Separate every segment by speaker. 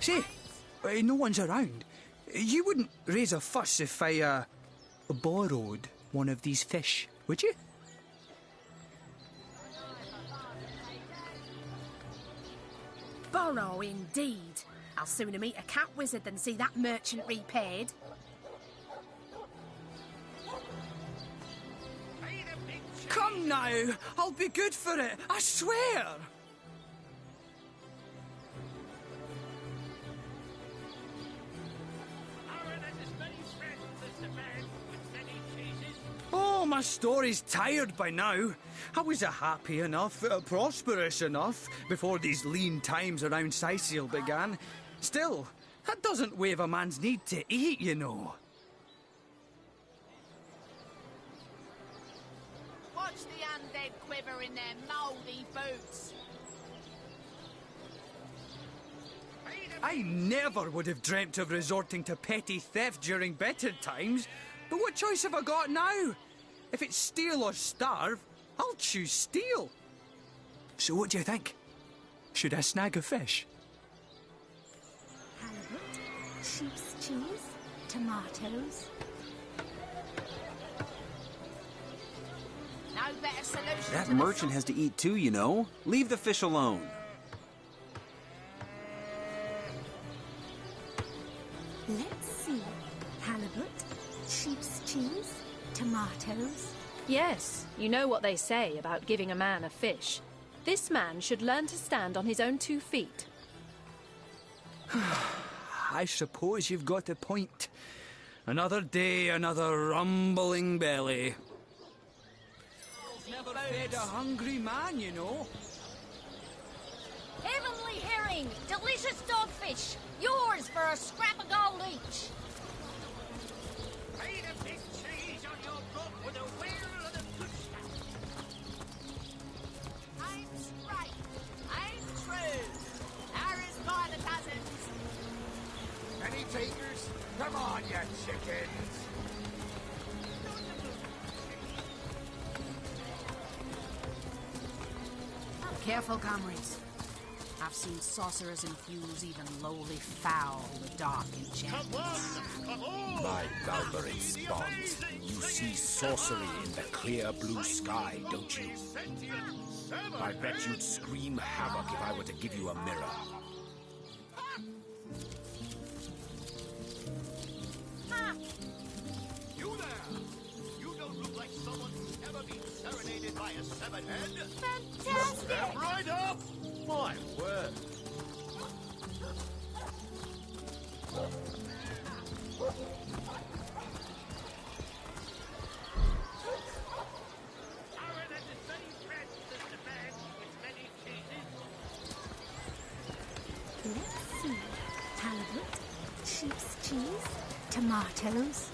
Speaker 1: Say, no one's around. You wouldn't raise a fuss if I, borrowed one of these fish, would you?
Speaker 2: Borrow, indeed. I'll sooner meet a cat wizard than see that merchant repaid.
Speaker 1: Come now, I'll be good for it, I swear! Oh, my story's tired by now. I was happy enough, prosperous enough, before these lean times around Cyseal began. Still, that doesn't waive a man's need to eat, you know.
Speaker 3: Watch the undead quiver in their mouldy boots.
Speaker 1: I never would have dreamt of resorting to petty theft during better times. But what choice have I got now? If it's steal or starve, I'll choose steal. So what do you think? Should I snag a fish?
Speaker 4: Halibut, sheep's cheese, tomatoes.
Speaker 3: No better solution.
Speaker 5: That merchant has to eat too, you know. Leave the fish alone.
Speaker 4: Let's see. Halibut, sheep's cheese, tomatoes.
Speaker 6: Yes, you know what they say about giving a man a fish. This man should learn to stand on his own 2 feet.
Speaker 1: I suppose you've got a point. Another day, another rumbling belly. Never fed a hungry man, you know.
Speaker 7: Heavenly herring, delicious dogfish, yours for a scrap of gold each.
Speaker 8: Paid a big cheese on your book with a wheel and a push.
Speaker 3: I'm straight. I'm true. There is by the dozens.
Speaker 8: Any takers? Come on, you chickens.
Speaker 2: Careful, comrades. I've seen sorcerers infuse even lowly fowl with dark enchantments.
Speaker 8: Come on!
Speaker 9: My Valberate spawns. You see sorcery in the clear blue sky, don't you? I bet you'd scream havoc if I were to give you a mirror.
Speaker 8: You there! You don't look like someone who's ever been serenaded by a severed head.
Speaker 7: Fantastic!
Speaker 8: Step right up! My word!
Speaker 4: Let's see. Halibut, sheep's cheese, tomatoes.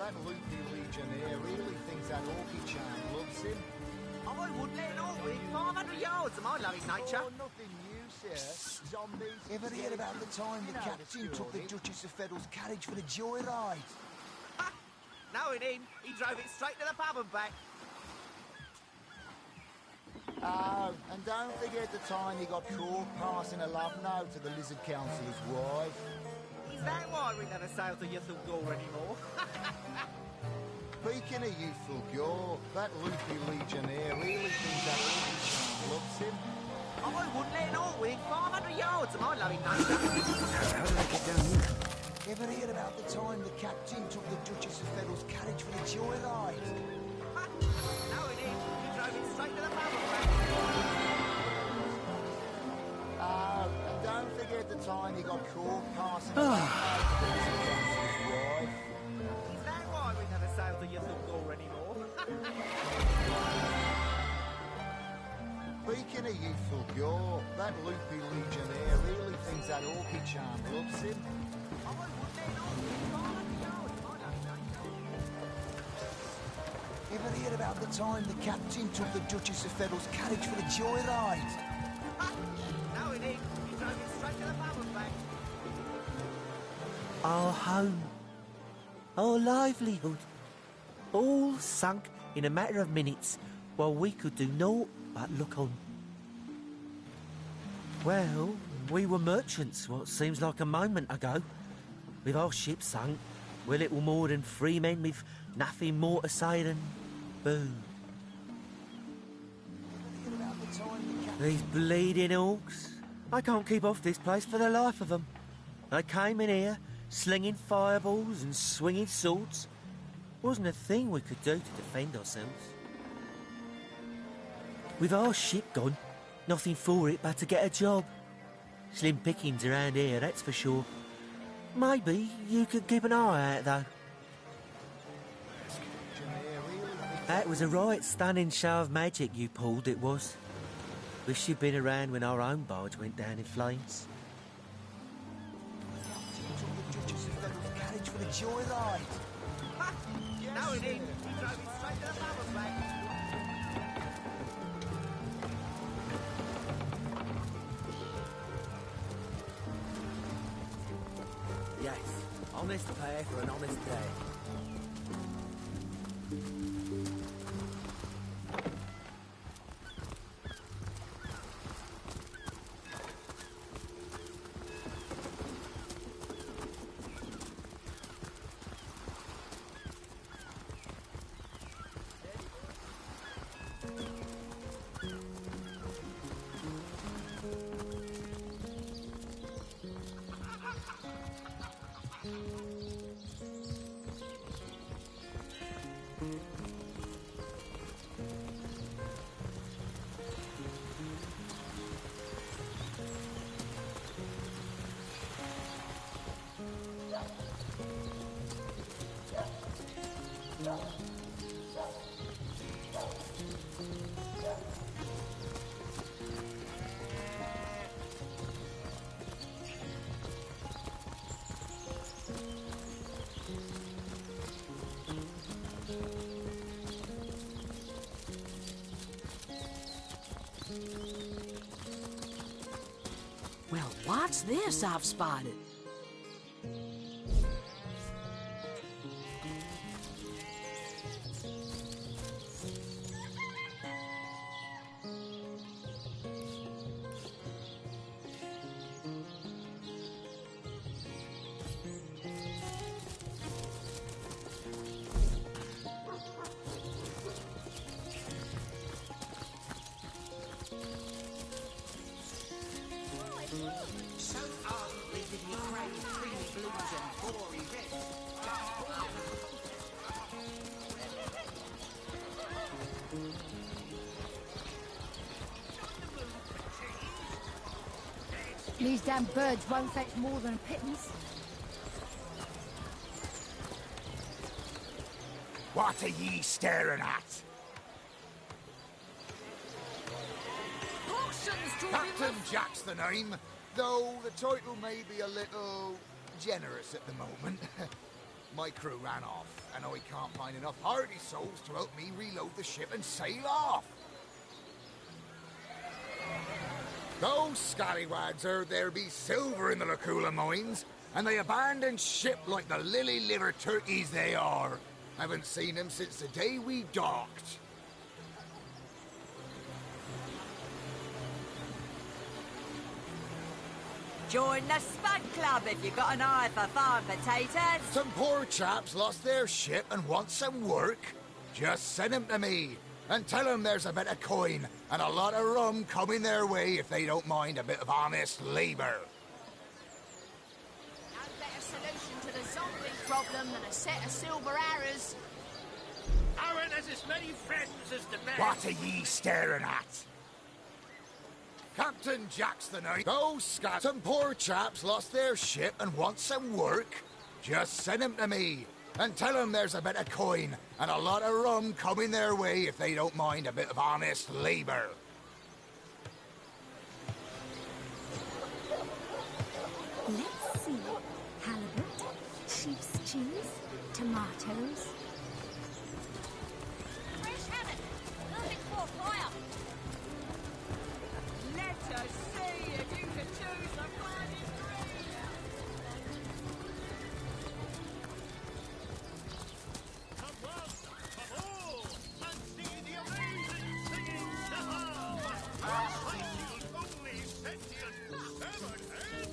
Speaker 10: that loopy legionnaire really thinks that orky charm loves him.
Speaker 11: I wouldn't let it all win 500 yards of my loving nature.
Speaker 10: Oh, nothing new, sir. Zombies. Ever heard about the time the captain took the Duchess of Federal's carriage for the joyride?
Speaker 11: Knowing him, he drove it straight to the pub and back.
Speaker 10: Oh, and don't forget the time he got caught passing a love note to the Lizard Councillor's wife.
Speaker 11: Is that why we never sail to Youthful Gore anymore?
Speaker 10: Speaking of youthful gore, that loopy legionnaire really thinks that orky charm loves him.
Speaker 11: I wouldn't let it all win 500 yards of my loving nature.
Speaker 5: How did I get down here?
Speaker 10: Ever heard about the time the captain took the Duchess of Federal's carriage for the joyride?
Speaker 11: Knowing him, he drove it straight to the pub and back.
Speaker 10: Oh, and don't forget the time he got caught passing a love note to the Lizard Councillor's wife.
Speaker 11: Is that why we never sail to Youthful Gore anymore?
Speaker 10: Speaking of youthful gore, that loopy legionnaire really thinks that orky charm loves him. Ever heard about the time the captain took the Duchess of Federal's carriage for the joyride?
Speaker 11: Knowing him, he drove it straight to the pub and back.
Speaker 12: Our home, our livelihood, all sunk in a matter of minutes while we could do naught but look on. Well, we were merchants what seems like a moment ago. With our ship sunk, we're little more than free men with nothing more to say than boo. These bleeding orcs. I can't keep off this place for the life of them. They came in here, slinging fireballs and swinging swords. Wasn't a thing we could do to defend ourselves. With our ship gone, nothing for it but to get a job. Slim pickings around here, that's for sure. Maybe you could keep an eye out, though. That was a right stunning show of magic you pulled, it was. Wish you'd been around when our own barge went down in flames.
Speaker 10: Carriage for the joyride.
Speaker 11: Knowing him, he drove it straight to the pub and back.
Speaker 12: Yes, honest pay for an honest day.
Speaker 2: Well, what's this I've spotted?
Speaker 3: So ugly did he crave creamy blues and gory reds.
Speaker 4: These damn birds won't fetch more than a pittance.
Speaker 9: What are ye staring at?
Speaker 10: Captain Jack's the name, though the title may be a little generous at the moment. My crew ran off, and I can't find enough hardy souls to help me reload the ship and sail off. Those scallywags heard there be silver in the Lacula mines, and they abandoned ship like the lily-livered turkeys they are. Haven't seen them since the day we docked.
Speaker 3: Join the Spud Club if you got an eye for farm potatoes.
Speaker 10: Some poor chaps lost their ship and want some work. Just send them to me, and tell them there's a bit of coin and a lot of rum coming their way if they don't mind a bit of honest labour.
Speaker 2: No better solution to the zombie problem than a set of silver arrows.
Speaker 8: Aaron has as many friends as the man.
Speaker 10: What are ye staring at? Captain Jack's the night. Those some poor chaps lost their ship and want some work. Just send them to me, and tell them there's a bit of coin and a lot of rum coming their way if they don't mind a bit of honest labour.
Speaker 4: Let's see. Halibut, sheep's cheese, tomatoes.
Speaker 7: Fresh habit. Nothing for fire.
Speaker 3: Let us see if you can choose the finest green.
Speaker 8: Come on, come all, and see the amazing singing Cyseal. Cyseal's only sentient severed head.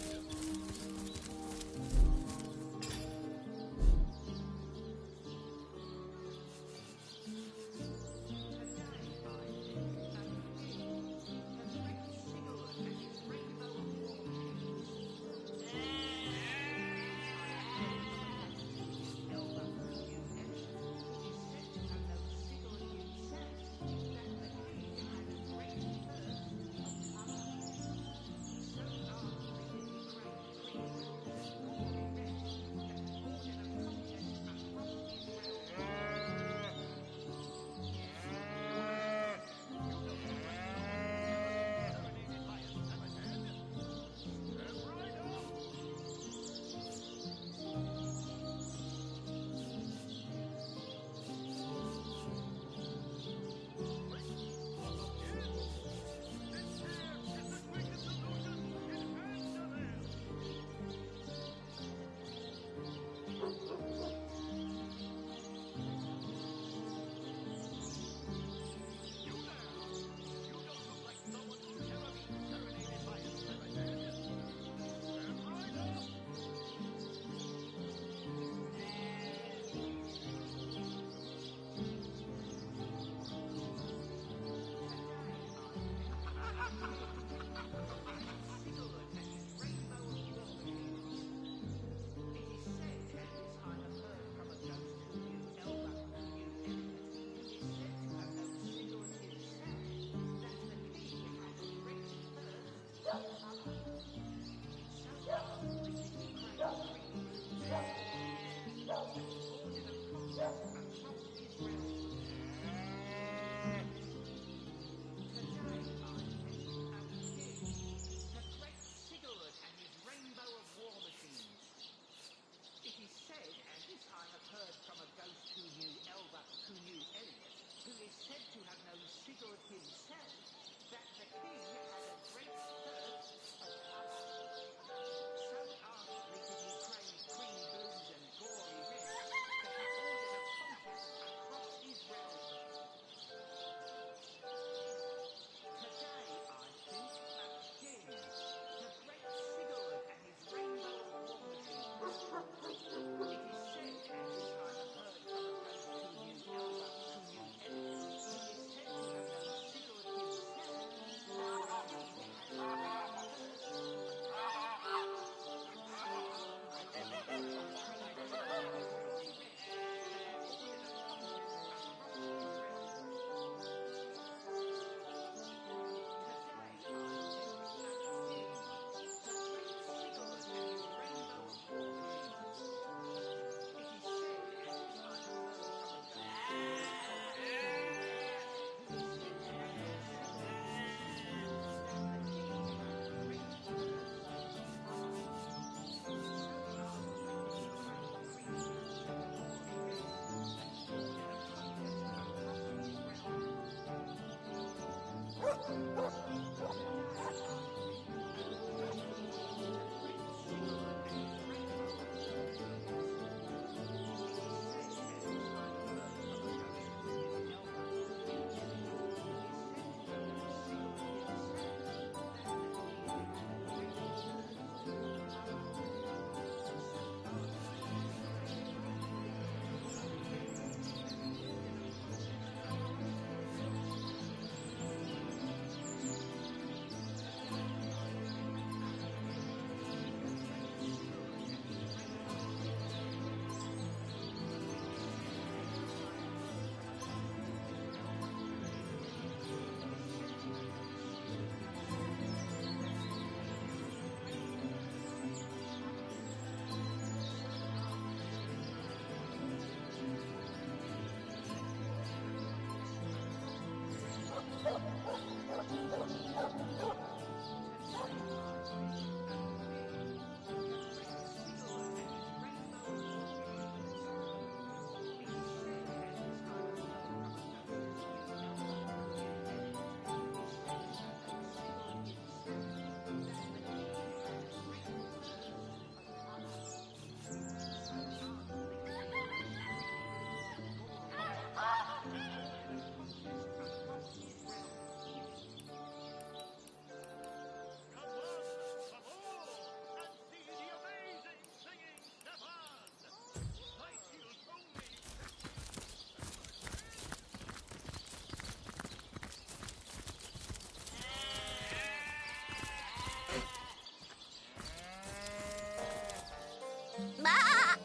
Speaker 7: Bah!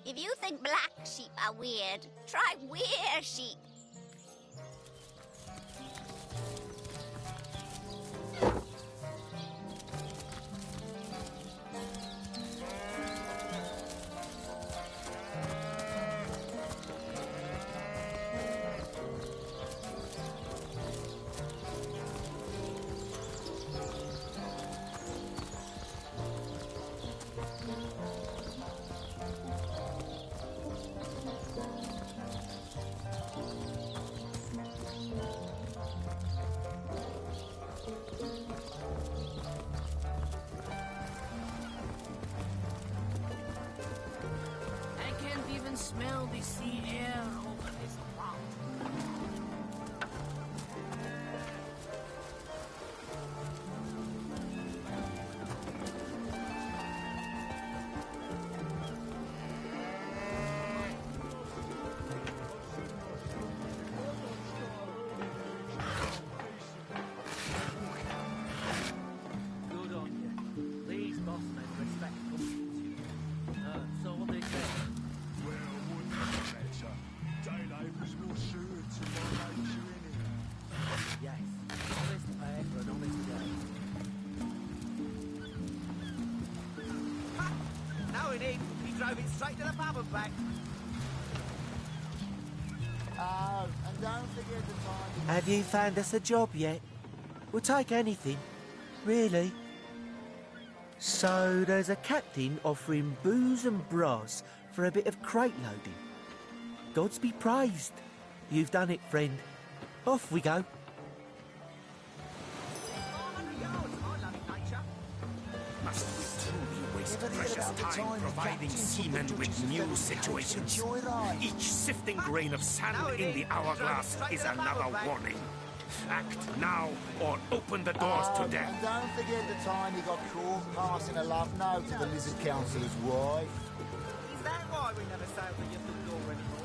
Speaker 7: If you think black sheep are weird, try weird sheep.
Speaker 2: Smell the sea air over this mountain.
Speaker 12: Good on you. These boss men respect company. So what they say?
Speaker 9: Daylight was more suited to my nature anyhow.
Speaker 12: Yes, honest pay for an honest day.
Speaker 11: Now we need. He drove it straight to the pub and back.
Speaker 10: Oh, and don't forget the time.
Speaker 12: Have you found us a job yet? We'll take anything, really. So there's a captain offering booze and brass for a bit of crate loading. Gods be praised. You've done it, friend. Off we go.
Speaker 11: 400 yards, I love it, nature.
Speaker 9: Must we truly waste precious time providing seamen with new situations? Each sifting grain of sand in the hourglass is another warning. Act now or open the doors to death.
Speaker 10: And don't forget the time you got caught passing a love note to the Lizard Councillor's wife.
Speaker 11: Is that why we never sailed the Yahoo door anymore?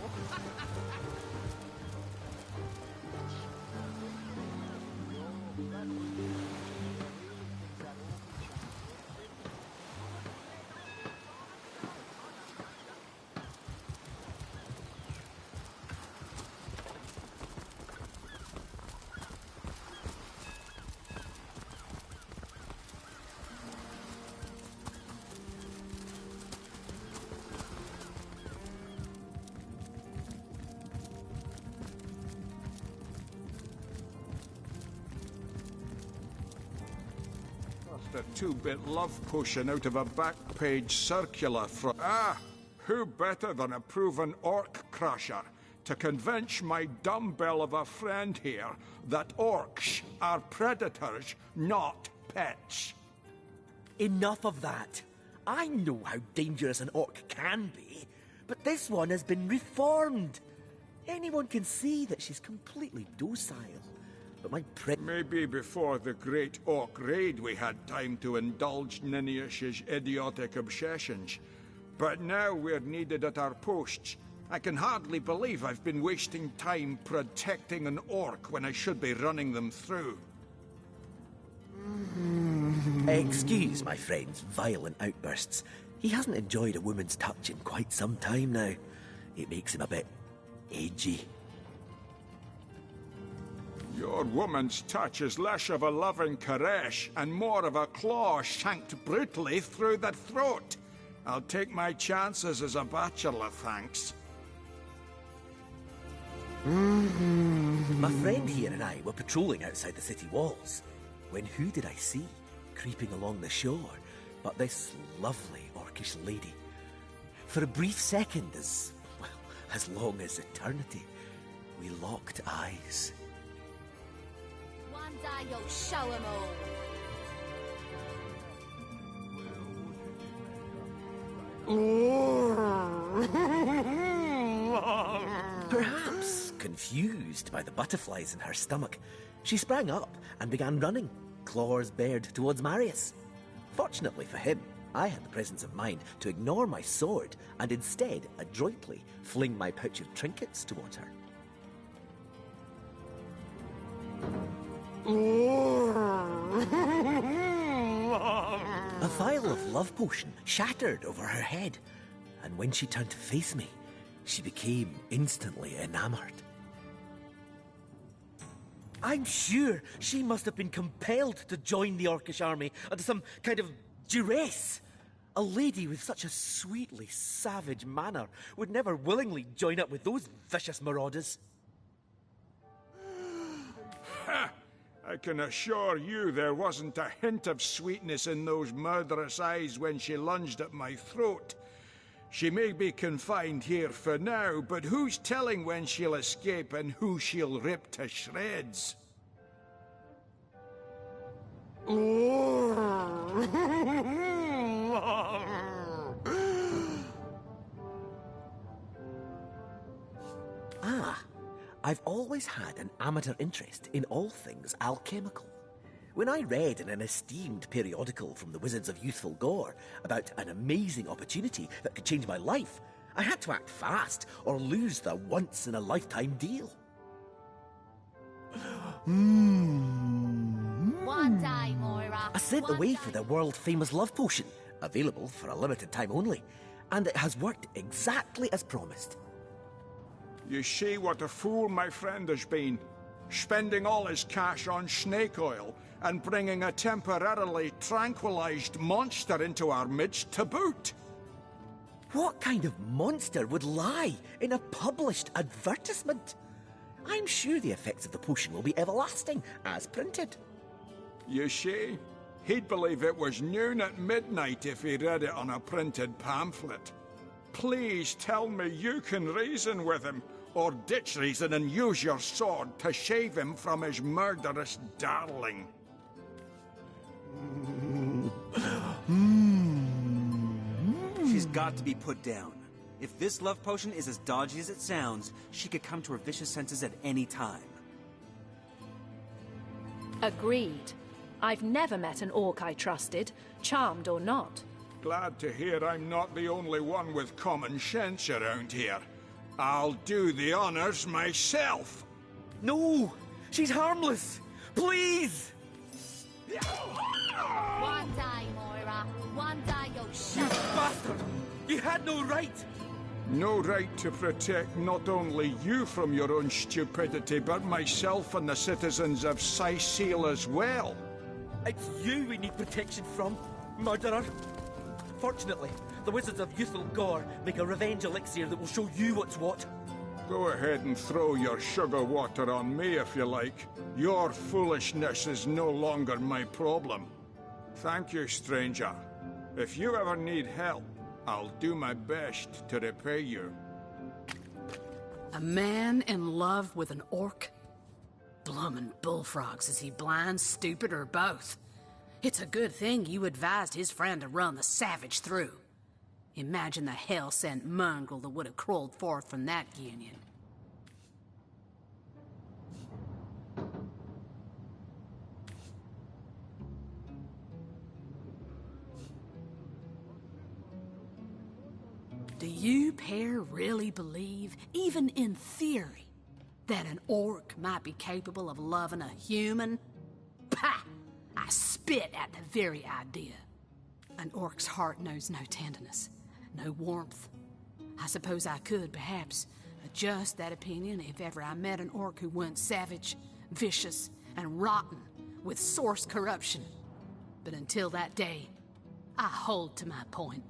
Speaker 13: A two-bit love potion out of a back-page circular from... Ah! Who better than a proven orc crusher to convince my dumbbell of a friend here that orcs are predators, not pets.
Speaker 14: Enough of that. I know how dangerous an orc can be, but this one has been reformed. Anyone can see that she's completely docile. But my
Speaker 13: Maybe before the great orc raid we had time to indulge Ninius's idiotic obsessions. But now we're needed at our posts. I can hardly believe I've been wasting time protecting an orc when I should be running them through.
Speaker 14: Excuse my friend's violent outbursts. He hasn't enjoyed a woman's touch in quite some time now. It makes him a bit edgy.
Speaker 13: Your woman's touch is less of a loving caress and more of a claw shanked brutally through the throat. I'll take my chances as a bachelor, thanks.
Speaker 14: My friend here and I were patrolling outside the city walls, when who did I see creeping along the shore but this lovely orcish lady? For a brief second, as long as eternity, we locked eyes.
Speaker 7: One day you'll show 'em all.
Speaker 14: Perhaps confused by the butterflies in her stomach, she sprang up and began running, claws bared towards Marius. Fortunately for him, I had the presence of mind to ignore my sword and instead adroitly fling my pouch of trinkets towards her. A vial of love potion shattered over her head, and when she turned to face me, she became instantly enamored. I'm sure she must have been compelled to join the Orcish army under some kind of duress. A lady with such a sweetly savage manner would never willingly join up with those vicious marauders.
Speaker 13: Ha! I can assure you there wasn't a hint of sweetness in those murderous eyes when she lunged at my throat. She may be confined here for now, but who's telling when she'll escape and who she'll rip to shreds?
Speaker 14: I've always had an amateur interest in all things alchemical. When I read in an esteemed periodical from the Wizards of Youthful Gore about an amazing opportunity that could change my life, I had to act fast or lose the once-in-a-lifetime deal.
Speaker 7: One day, Moira.
Speaker 14: I sent away for the world-famous love potion, available for a limited time only, and it has worked exactly as promised.
Speaker 13: You see what a fool my friend has been, spending all his cash on snake oil and bringing a temporarily tranquilized monster into our midst to boot.
Speaker 14: What kind of monster would lie in a published advertisement? I'm sure the effects of the potion will be everlasting, as printed.
Speaker 13: You see, he'd believe it was noon at midnight if he read it on a printed pamphlet. Please tell me you can reason with him, or ditch reason and use your sword to shave him from his murderous darling.
Speaker 5: She's got to be put down. If this love potion is as dodgy as it sounds, she could come to her vicious senses at any time.
Speaker 6: Agreed. I've never met an orc I trusted, charmed or not.
Speaker 13: Glad to hear I'm not the only one with common sense around here. I'll do the honors myself.
Speaker 14: No! She's harmless! Please!
Speaker 7: One day, Moira. One day you'll show.
Speaker 14: You bastard! You had no right!
Speaker 13: No right to protect not only you from your own stupidity, but myself and the citizens of Cyseal as well.
Speaker 14: It's you we need protection from, murderer. Fortunately, the Wizards of Youthful Gore make a revenge elixir that will show you what's what.
Speaker 13: Go ahead and throw your sugar water on me if you like. Your foolishness is no longer my problem. Thank you, stranger. If you ever need help, I'll do my best to repay you.
Speaker 2: A man in love with an orc? Bloomin' bullfrogs, is he blind, stupid, or both? It's a good thing you advised his friend to run the savage through. Imagine the hell-sent mongrel that would have crawled forth from that union. Do you pair really believe, even in theory, that an orc might be capable of loving a human? Pah! I spit at the very idea. An orc's heart knows no tenderness, no warmth. I suppose I could, perhaps, adjust that opinion if ever I met an orc who went savage, vicious, and rotten with source corruption. But until that day, I hold to my point.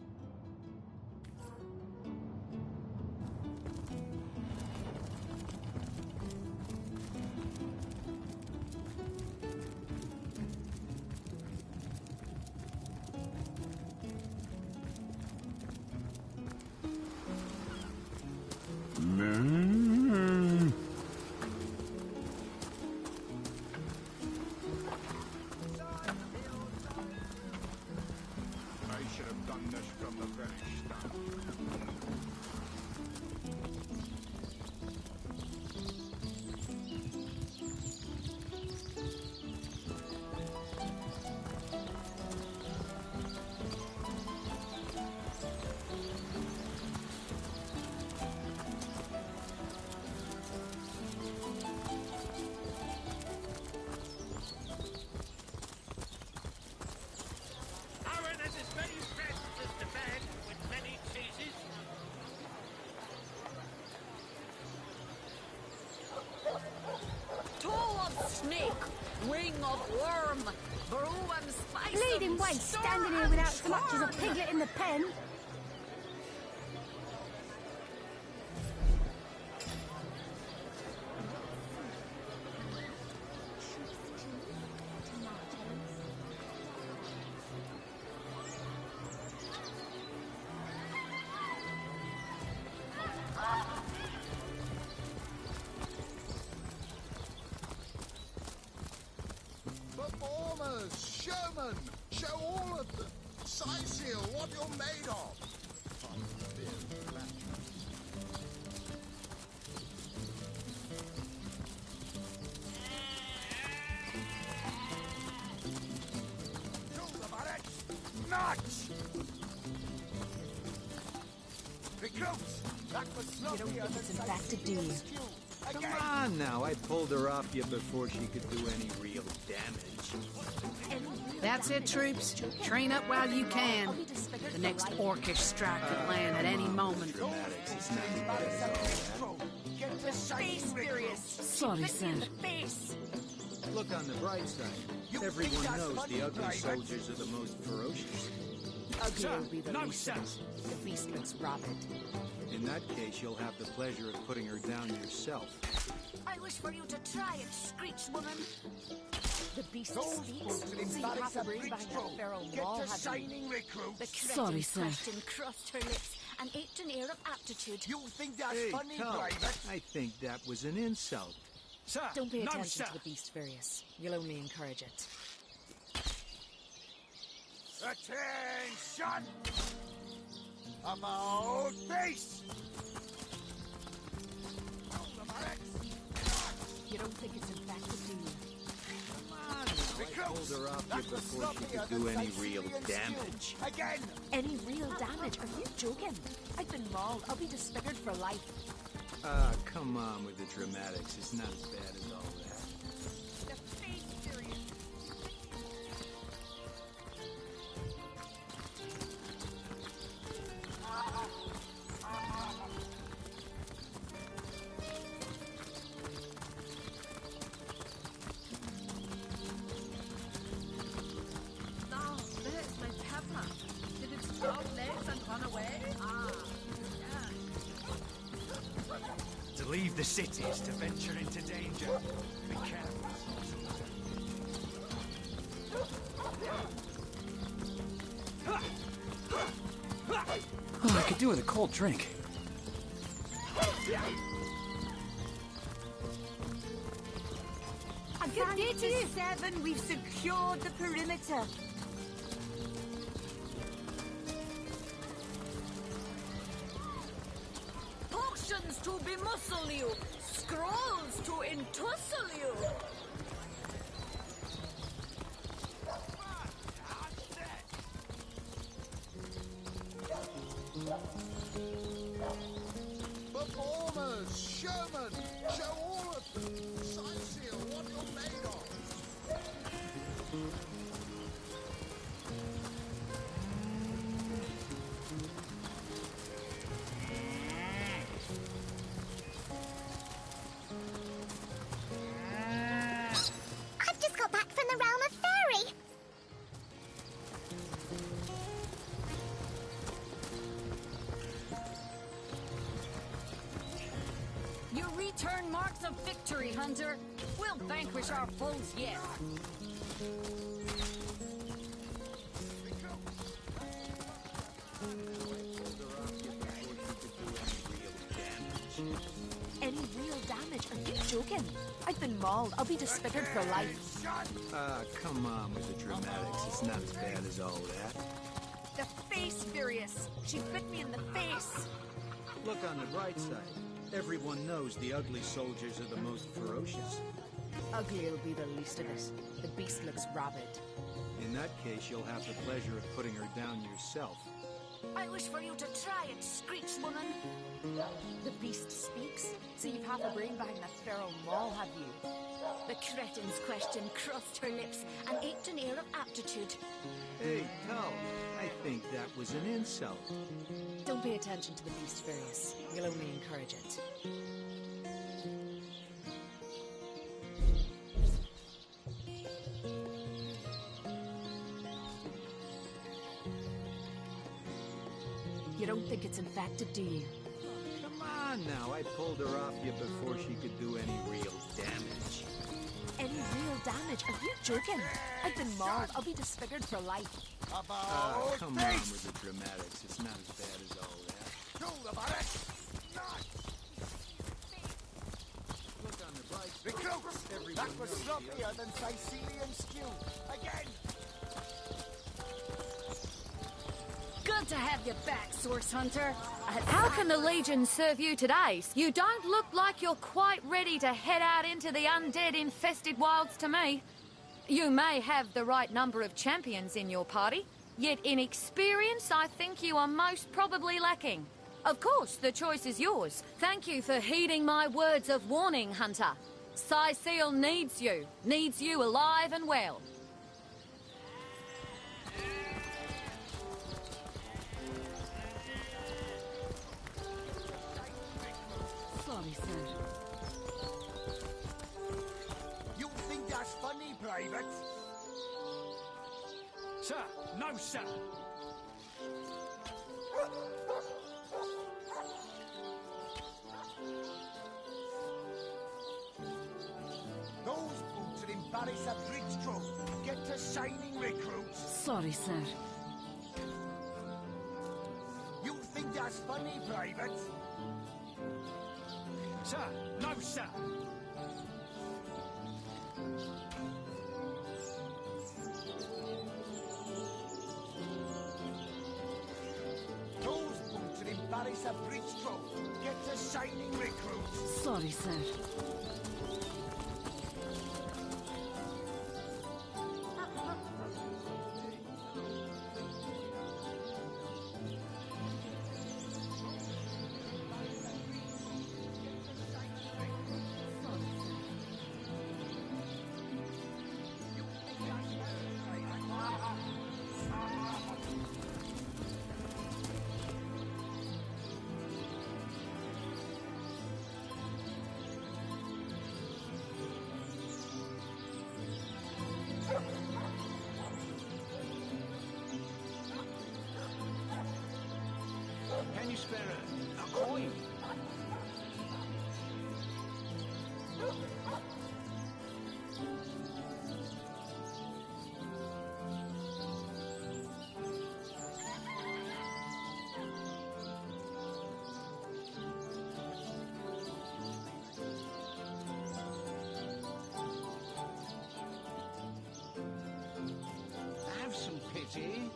Speaker 13: I should have done this from the very start.
Speaker 3: Snake, wing of worm, brew and spice.
Speaker 4: Bleeding waste, standing here without so much as a piglet in the pen.
Speaker 10: Performers, showmen, show all of them. Cyseal, what you're made of. Kill the barracks! Nuts! Recruits! That was sloppy.
Speaker 2: You don't think it's infected, do you?
Speaker 15: Come on now, I pulled her off you before she could do any real damage.
Speaker 2: That's it, troops. Train up while you can. The next orcish strike could land at any moment.
Speaker 15: It's not as bad as all that.
Speaker 3: Face furious.
Speaker 2: Sorry, sir.
Speaker 15: Look on the bright side. Everyone knows the ugly soldiers are the most ferocious.
Speaker 2: Ugly will be the least of it. The beast looks rabid.
Speaker 15: In that case, you'll have the pleasure of putting her down yourself.
Speaker 3: I wish for you to try it, screech woman.
Speaker 4: The beast speaks, so you have to bring back that feral wall, have you?
Speaker 3: The
Speaker 2: Sorry, sir.
Speaker 3: question crossed her lips and aped an air of aptitude.
Speaker 10: You think that's
Speaker 15: Hey,
Speaker 10: funny,
Speaker 15: Tom,
Speaker 10: Private?
Speaker 15: I think that was an insult.
Speaker 16: Sir,
Speaker 2: Don't pay
Speaker 16: no,
Speaker 2: attention
Speaker 16: sir.
Speaker 2: to the beast, Furious. You'll only encourage it.
Speaker 10: Attention! About face!
Speaker 2: You don't think it's infected, do you?
Speaker 15: I pulled her off you before she could do any real damage.
Speaker 10: Again!
Speaker 4: Any real damage? Are you joking? I've been mauled. I'll be disfigured for life.
Speaker 15: Ah, come on with the dramatics. It's not as bad as all that.
Speaker 3: The face furious.
Speaker 2: Oh, there's my pepper. Did it sprout legs and run away?
Speaker 16: To leave the city is to venture into danger. Be careful.
Speaker 5: Oh, I could do with a cold drink.
Speaker 4: Good day to you. 7, we've secured the perimeter. Potions to bemuscle you, scrolls to entussle you.
Speaker 10: Performers, showmen, show all of them. Cyseal, what you're made of.
Speaker 7: I've just got back from the realm of fairy.
Speaker 4: You return marks of victory, Hunter. We'll vanquish our foes yet.
Speaker 3: Any real damage? Are you joking? I've been mauled. I'll be disfigured for life.
Speaker 15: Come on with the dramatics. It's not as bad as all that.
Speaker 3: The face furious. She bit me in the face.
Speaker 15: Look on the bright side. Everyone knows the ugly soldiers are the most ferocious.
Speaker 3: Ugly will be the least of it. The beast looks rabid.
Speaker 15: In that case, you'll have the pleasure of putting her down yourself.
Speaker 4: I wish for you to try it, Screech woman.
Speaker 3: The beast speaks, so you've half a brain behind that feral maul, have you?
Speaker 4: The cretin's question crossed her lips and aped an air of aptitude.
Speaker 15: Hey, Tull, I think that was an insult.
Speaker 3: Don't pay attention to the beast, Furious. You'll only encourage it. You don't think it's infected, do you?
Speaker 15: Come on now, I pulled her off you before she could do any real damage.
Speaker 3: Any real damage? Are you joking? I've been mauled. I'll be disfigured for life.
Speaker 15: Come on with the dramatics. It's not as bad as all that.
Speaker 10: Told about it.
Speaker 15: Look on the bright side.
Speaker 10: Recruits!
Speaker 15: Everyone
Speaker 10: That was
Speaker 15: knows the
Speaker 10: sloppier than Cysealian stew. Again!
Speaker 4: Good to have you back, Source Hunter.
Speaker 6: How can the Legion serve you today? You don't look like you're quite ready to head out into the undead-infested wilds to me. You may have the right number of champions in your party, yet in experience I think you are most probably lacking. Of course, the choice is yours. Thank you for heeding my words of warning, Hunter. Cyseal needs you alive and well.
Speaker 4: Sorry, sir.
Speaker 10: You think that's funny, Private?
Speaker 16: Sir, no, sir.
Speaker 10: Those boots will embarrass a bridge troll. Get to shining, recruits.
Speaker 4: Sorry, sir.
Speaker 10: You think that's funny, Private?
Speaker 16: Sir, no, sir.
Speaker 10: Those boots will embarrass a bridge troll. Get to shining, recruits.
Speaker 4: Sorry, sir.
Speaker 16: Can you spare a coin?
Speaker 15: city.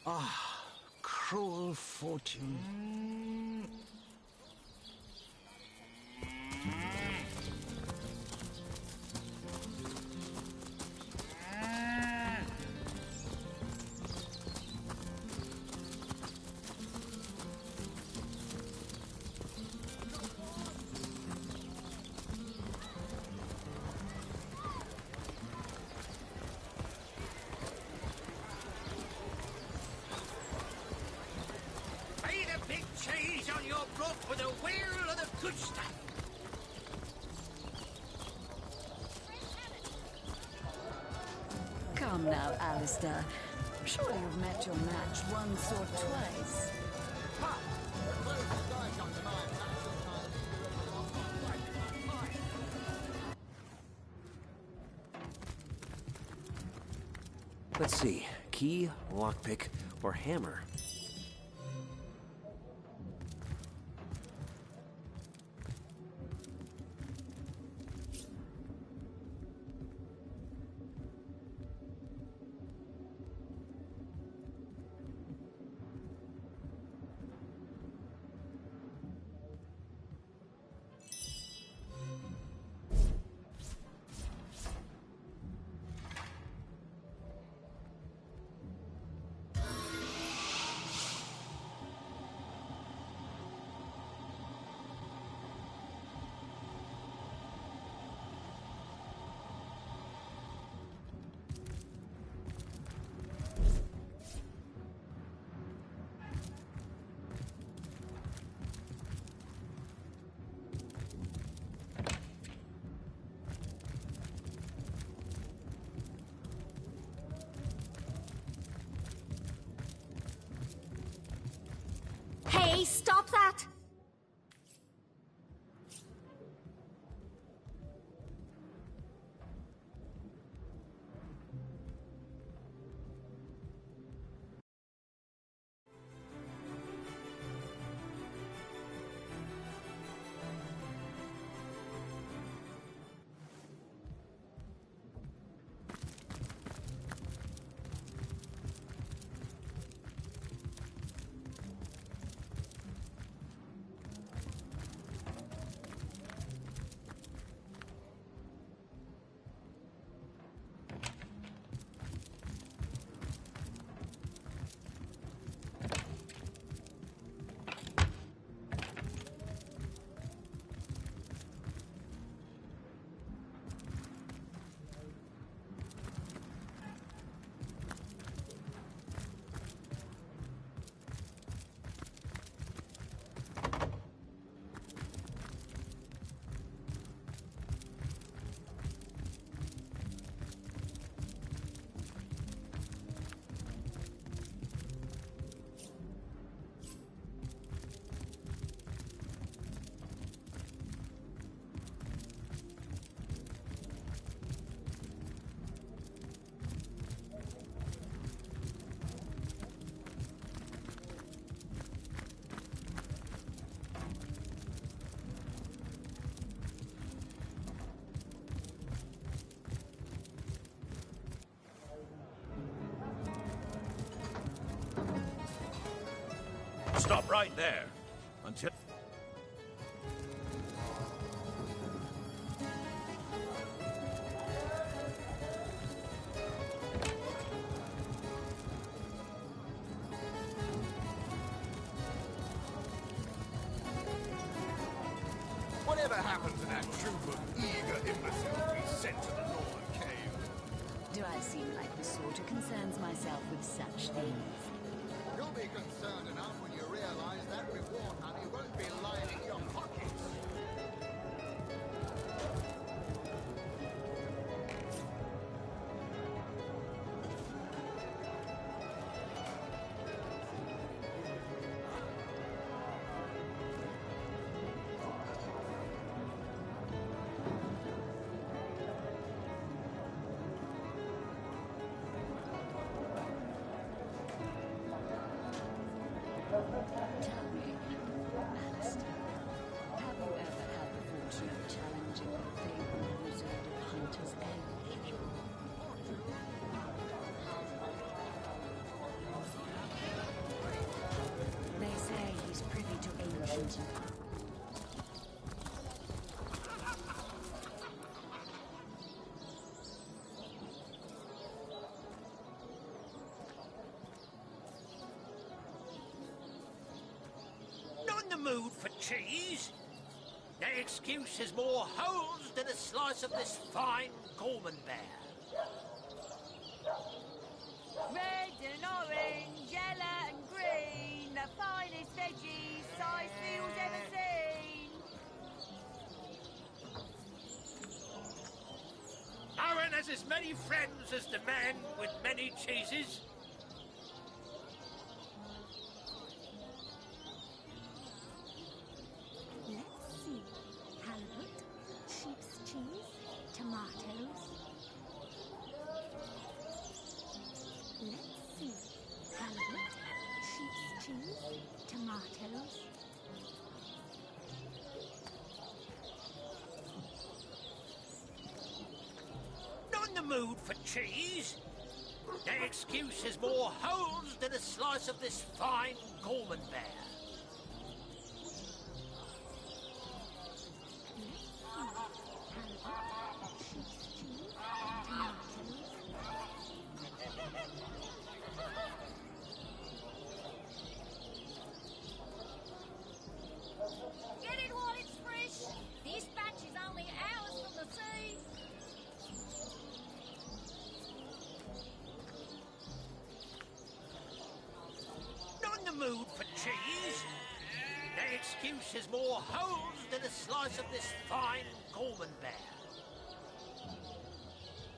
Speaker 16: Ah, cruel fortune.
Speaker 9: Cheese on your brook with a wheel of the good stuff.
Speaker 17: Come now, Alistair. Surely you've met your match once or twice.
Speaker 14: Let's see. Key, lockpick, or hammer.
Speaker 7: Hey, stop that!
Speaker 9: Stop right there. Until...
Speaker 10: Whatever happened to that troop of eager imbeciles we sent to the Northern Cave?
Speaker 17: Do I seem like the sort who concerns myself with such things?
Speaker 10: You'll be concerned enough when you realize that reward money won't be lining your pockets.
Speaker 9: cheese? The excuse is more holes than a slice of this fine Gorman bear.
Speaker 3: Red and orange, yellow and green, the finest veggies Cyseal's ever seen.
Speaker 9: No one has as many friends as the man with many cheeses.
Speaker 7: Let's see. Halibut, sheep's cheese, tomatoes. Let's see. Halibut, sheep's cheese, tomatoes.
Speaker 9: Not in the mood for cheese. The excuse is more holes than a slice of this fine Gorman bear.
Speaker 3: Get it while it's fresh. This batch is only hours from the sea.
Speaker 9: Not in the mood for cheese. The excuse is more holes than a slice of this fine Gorman bear.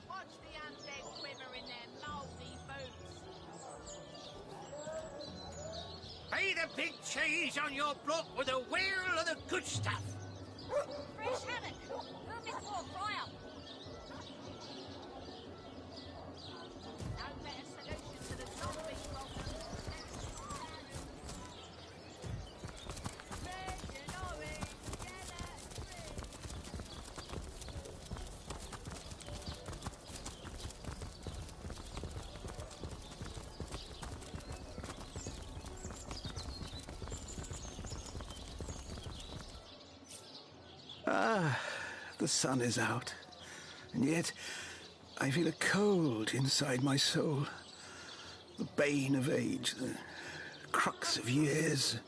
Speaker 3: Watch the undead quiver in their mouldy boots.
Speaker 9: Be the big cheese on your block with a wheel of the good stuff.
Speaker 3: Fresh haddock. We'll miss more fry-up. No better solution to the zombie problem. Red and orange, yellow and green.
Speaker 18: Ah, the sun is out, and yet I feel a cold inside my soul. The bane of age, the crux of years.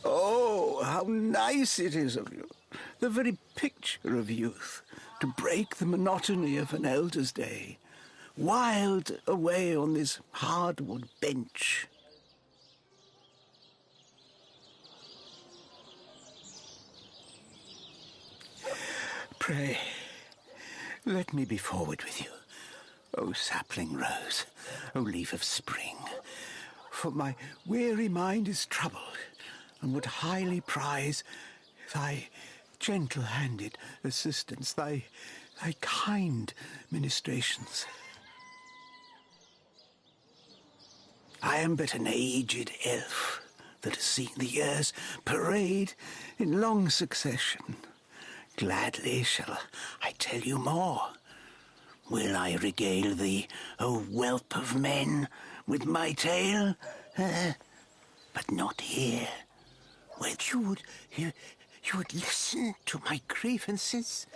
Speaker 18: Oh, how nice it is of you, the very picture of youth, to break the monotony of an elder's day. Wild away on this hardwood bench. Pray, let me be forward with you, O sapling rose, O leaf of spring, for my weary mind is troubled, and would highly prize thy gentle-handed assistance, thy kind ministrations. I am but an aged elf that has seen the years parade in long succession. Gladly shall I tell you more. Will I regale thee, O whelp of men, with my tale? But not here, where you would listen to my grievances,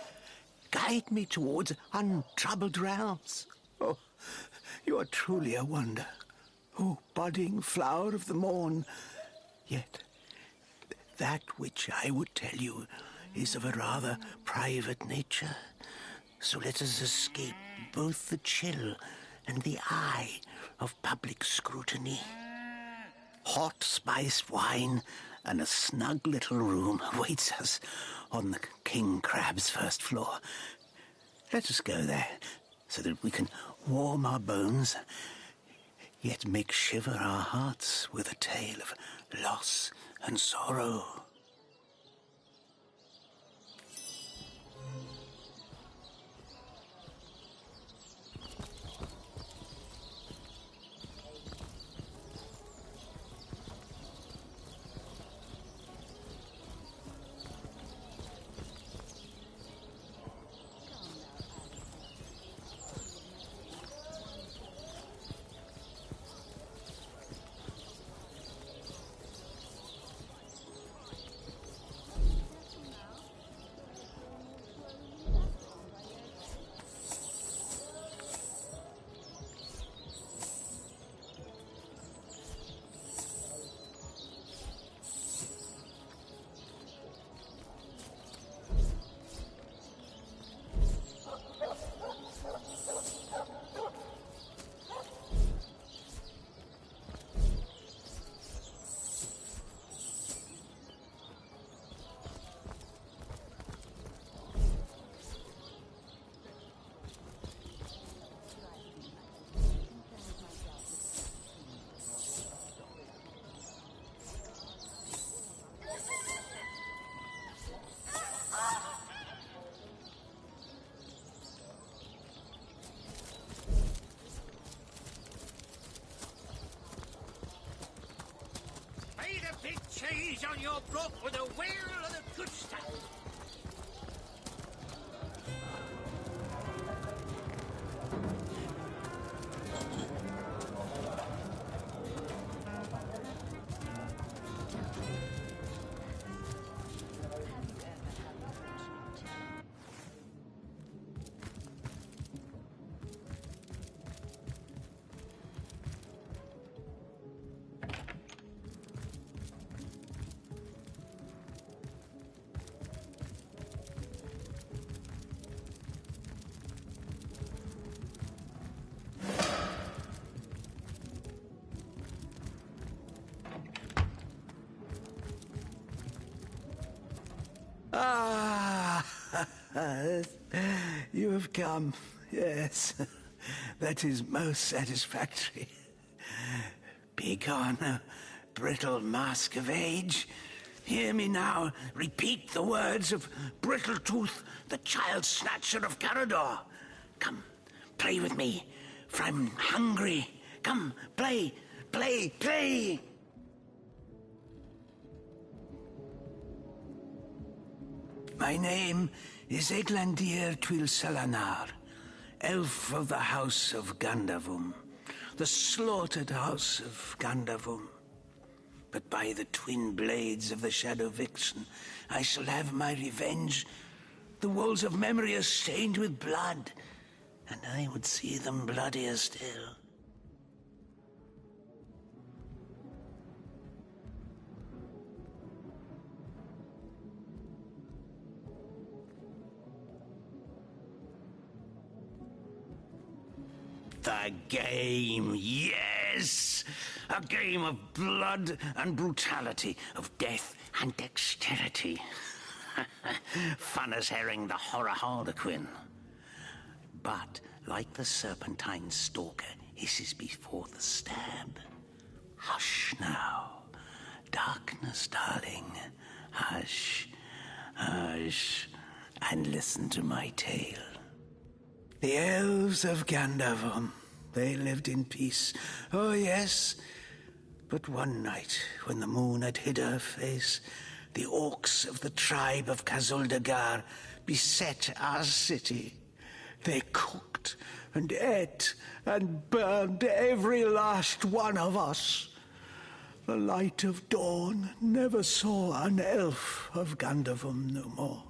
Speaker 18: guide me towards untroubled realms. Oh, you are truly a wonder. Oh, budding flower of the morn. Yet, that which I would tell you is of a rather private nature. So let us escape both the chill and the eye of public scrutiny. Hot spiced wine and a snug little room awaits us on the King Crab's first floor. Let us go there, so that we can warm our bones, yet make shiver our hearts with a tale of loss and sorrow.
Speaker 9: cheese on your block with a whale of the good stuff.
Speaker 18: Ah, you have come. Yes, that is most satisfactory. Begone, brittle mask of age. Hear me now repeat the words of Brittletooth, the child snatcher of Carador. Come, play with me, for I'm hungry. Come, play, play, play! My name is Eglandir Twilsalanar, elf of the House of Gandavum, the slaughtered House of Gandavum. But by the twin blades of the Shadow Vixen, I shall have my revenge. The walls of memory are stained with blood, and I would see them bloodier still. The game, yes! A game of blood and brutality, of death and dexterity. Fun as herring the horror harlequin. But, like the serpentine stalker hisses before the stab, hush now. Darkness, darling. Hush, hush, and listen to my tale. The elves of Gandavum, they lived in peace. Oh, yes. But one night, when the moon had hid her face, the orcs of the tribe of Kazuldagar beset our city. They cooked and ate and burned every last one of us. The light of dawn never saw an elf of Gandavum no more.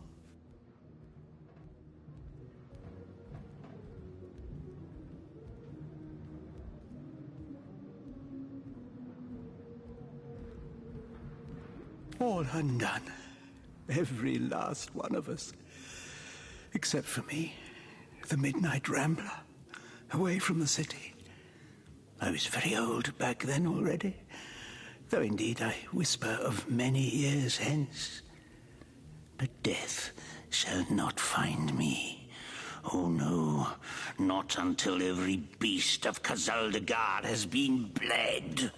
Speaker 18: All undone. Every last one of us. Except for me, the midnight rambler, away from the city. I was very old back then already, though indeed I whisper of many years hence. But death shall not find me. Oh no, not until every beast of Kazuldagar has been bled.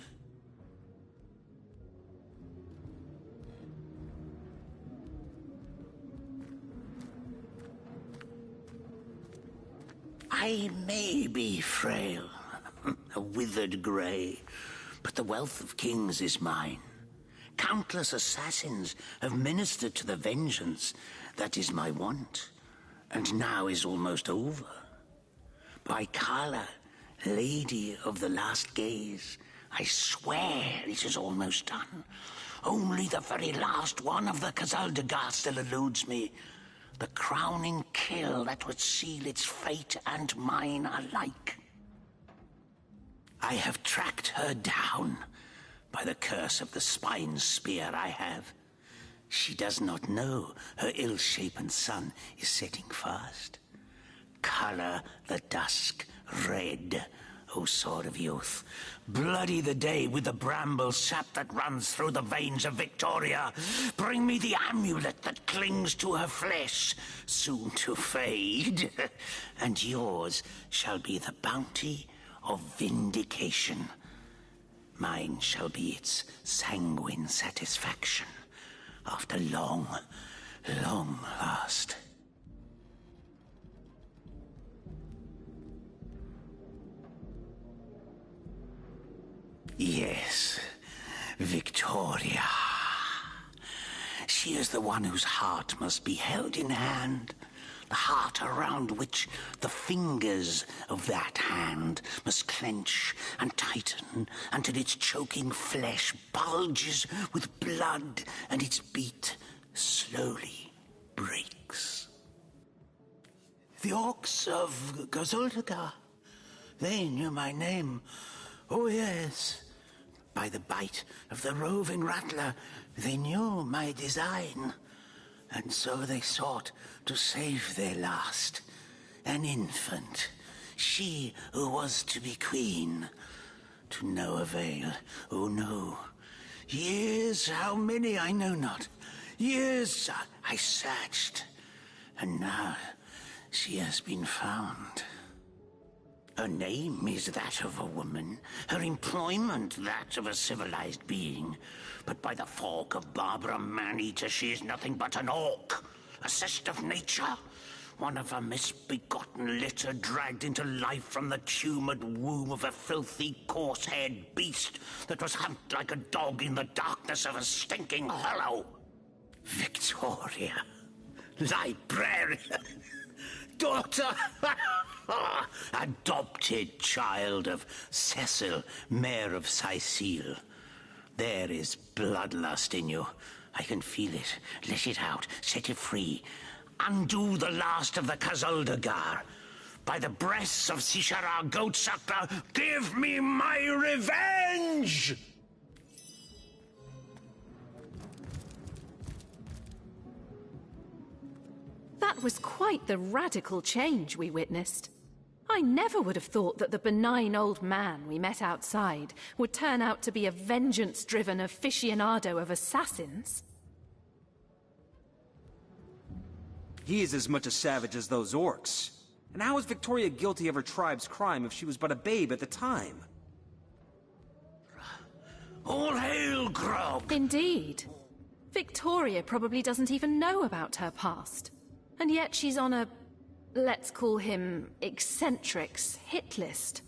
Speaker 18: I may be frail, a withered grey, but the wealth of kings is mine. Countless assassins have ministered to the vengeance that is my want, and now is almost over. By Kala, Lady of the Last Gaze, I swear it is almost done. Only the very last one of the Kazuldagar still eludes me. The crowning kill that would seal its fate and mine alike. I have tracked her down. By the curse of the spine spear I have. She does not know her ill-shapen sun is setting fast. Color the dusk red, O sword of youth. Bloody the day with the bramble sap that runs through the veins of Victoria. Bring me the amulet that clings to her flesh, soon to fade. And yours shall be the bounty of vindication. Mine shall be its sanguine satisfaction after long, long last. Yes, Victoria. She is the one whose heart must be held in hand. The heart around which the fingers of that hand must clench and tighten until its choking flesh bulges with blood and its beat slowly breaks. The orcs of Gazuldagar, they knew my name. Oh yes, by the bite of the roving rattler, they knew my design. And so they sought to save their last, an infant, she who was to be queen. To no avail, oh no. Years, how many I know not. Years I searched, and now she has been found. Her name is that of a woman, her employment that of a civilized being. But by the fork of Barbara Man-Eater, she is nothing but an orc, a cyst of nature, one of a misbegotten litter dragged into life from the tumid womb of a filthy, coarse-haired beast that was humped like a dog in the darkness of a stinking hollow. Victoria, librarian, daughter, adopted child of Cyseal, Mayor of Cyseal. There is bloodlust in you. I can feel it. Let it out. Set it free. Undo the last of the Gazuldagar. By the breasts of Sishara Goatsucker, give me my revenge!
Speaker 19: That was quite the radical change we witnessed. I never would have thought that the benign old man we met outside would turn out to be a vengeance-driven aficionado of assassins.
Speaker 5: He is as much a savage as those orcs. And how is Victoria guilty of her tribe's crime if she was but a babe at the time?
Speaker 18: All hail, Grog!
Speaker 19: Indeed. Victoria probably doesn't even know about her past. And yet she's on a, let's call him, eccentrics hit list.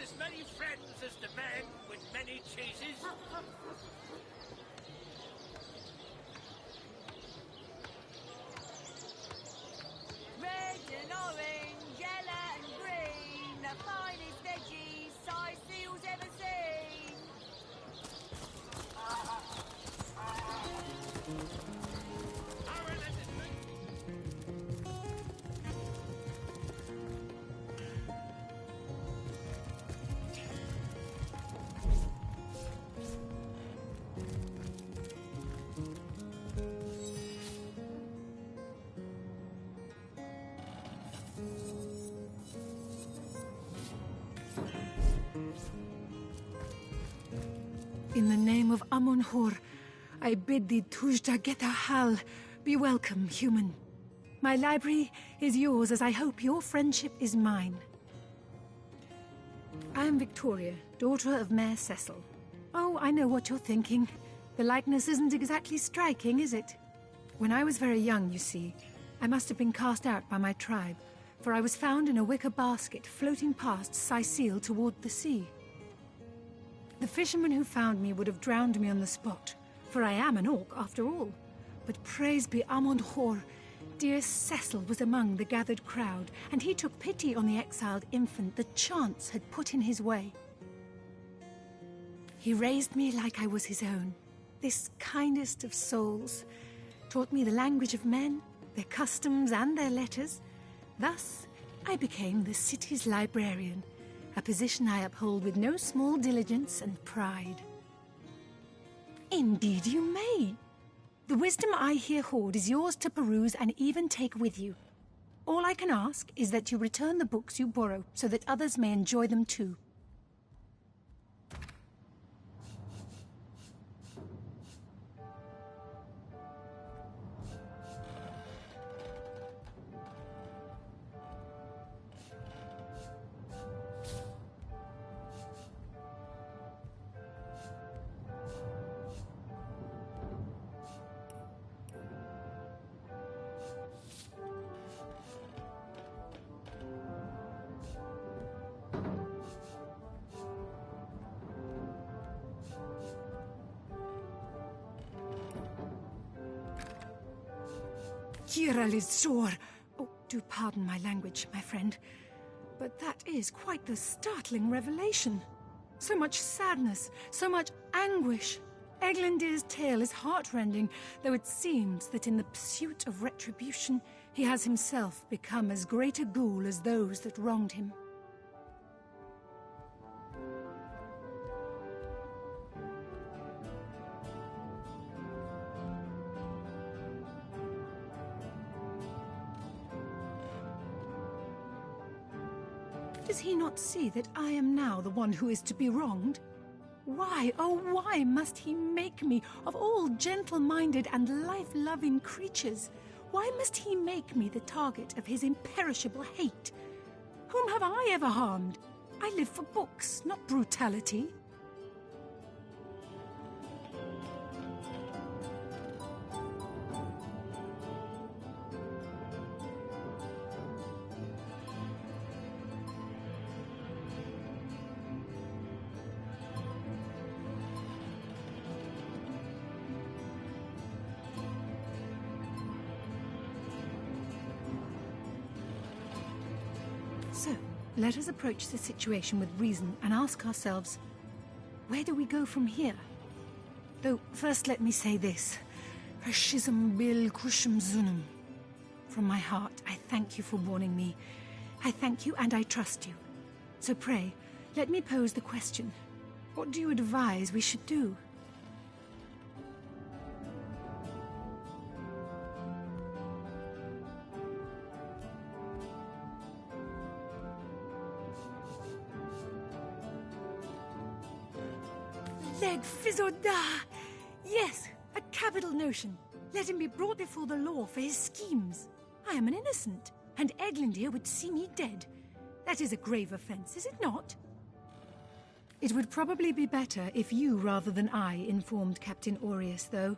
Speaker 9: As many friends as the man with many cheeses.
Speaker 3: Red and orange, yellow and green, the finest veggies Cyseal's ever seen.
Speaker 20: In the name of Amon-Hor, I bid thee Tujta Getahal, be welcome, human. My library is yours, as I hope your friendship is mine. I am Victoria, daughter of Mayor Cyseal. Oh, I know what you're thinking. The likeness isn't exactly striking, is it? When I was very young, you see, I must have been cast out by my tribe, for I was found in a wicker basket floating past Cyseal toward the sea. The fisherman who found me would have drowned me on the spot, for I am an orc after all. But praise be Amon-Hor, dear Cyseal was among the gathered crowd, and he took pity on the exiled infant that chance had put in his way. He raised me like I was his own, this kindest of souls, taught me the language of men, their customs and their letters. Thus, I became the city's librarian, a position I uphold with no small diligence and pride. Indeed you may. The wisdom I here hoard is yours to peruse and even take with you. All I can ask is that you return the books you borrow so that others may enjoy them too. Kiralizor. Oh, do pardon my language, my friend. But that is quite the startling revelation. So much sadness, so much anguish. Eglandir's tale is heartrending, though it seems that in the pursuit of retribution, he has himself become as great a ghoul as those that wronged him. Does he not see that I am now the one who is to be wronged? Why, oh why must he make me, of all gentle-minded and life-loving creatures, why must he make me the target of his imperishable hate? Whom have I ever harmed? I live for books, not brutality. So, let us approach the situation with reason and ask ourselves, where do we go from here? Though, first let me say this. Fascism bil crushum zunum. From my heart, I thank you for warning me. I thank you and I trust you. So pray, let me pose the question. What do you advise we should do? Leg Fizoda! Yes, a capital notion. Let him be brought before the law for his schemes. I am an innocent, and Eglandir would see me dead. That is a grave offense, is it not? It would probably be better if you rather than I informed Captain Aureus, though.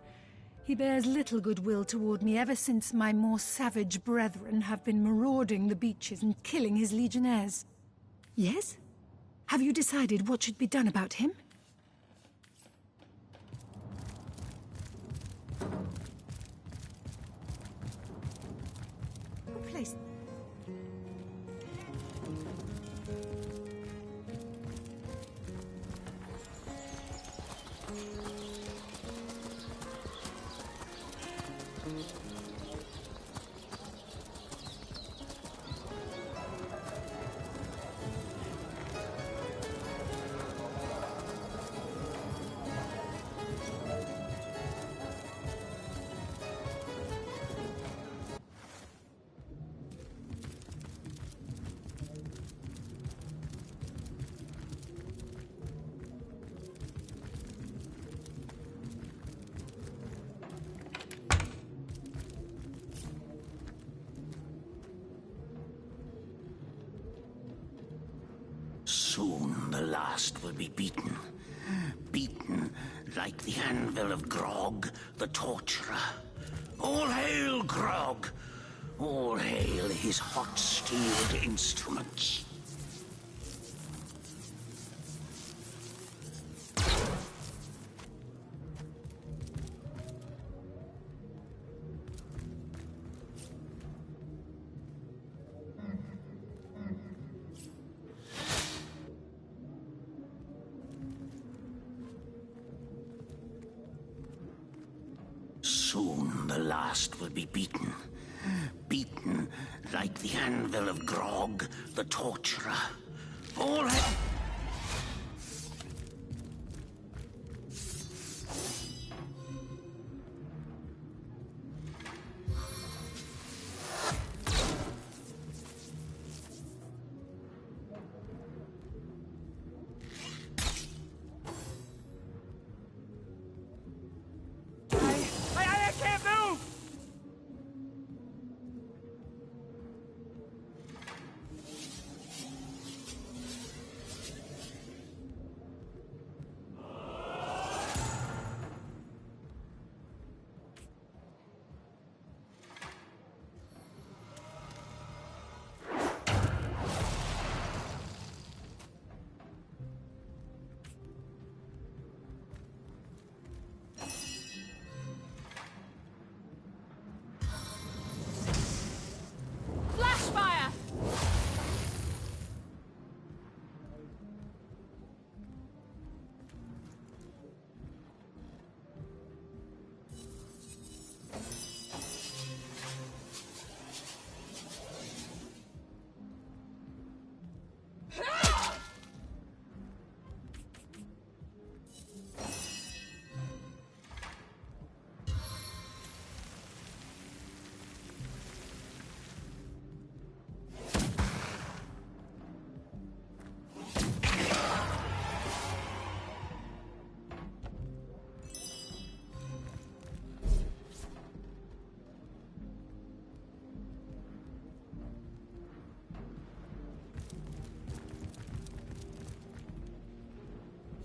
Speaker 20: He bears little goodwill toward me ever since my more savage brethren have been marauding the beaches and killing his legionnaires. Yes? Have you decided what should be done about him? Place.
Speaker 18: Soon the last will be beaten. Beaten like the anvil of Grog, the torturer. All hail, Grog! All hail his hot-steeled instruments. Soon the last will be beaten. Beaten like the anvil of Grog, the torturer. All hail...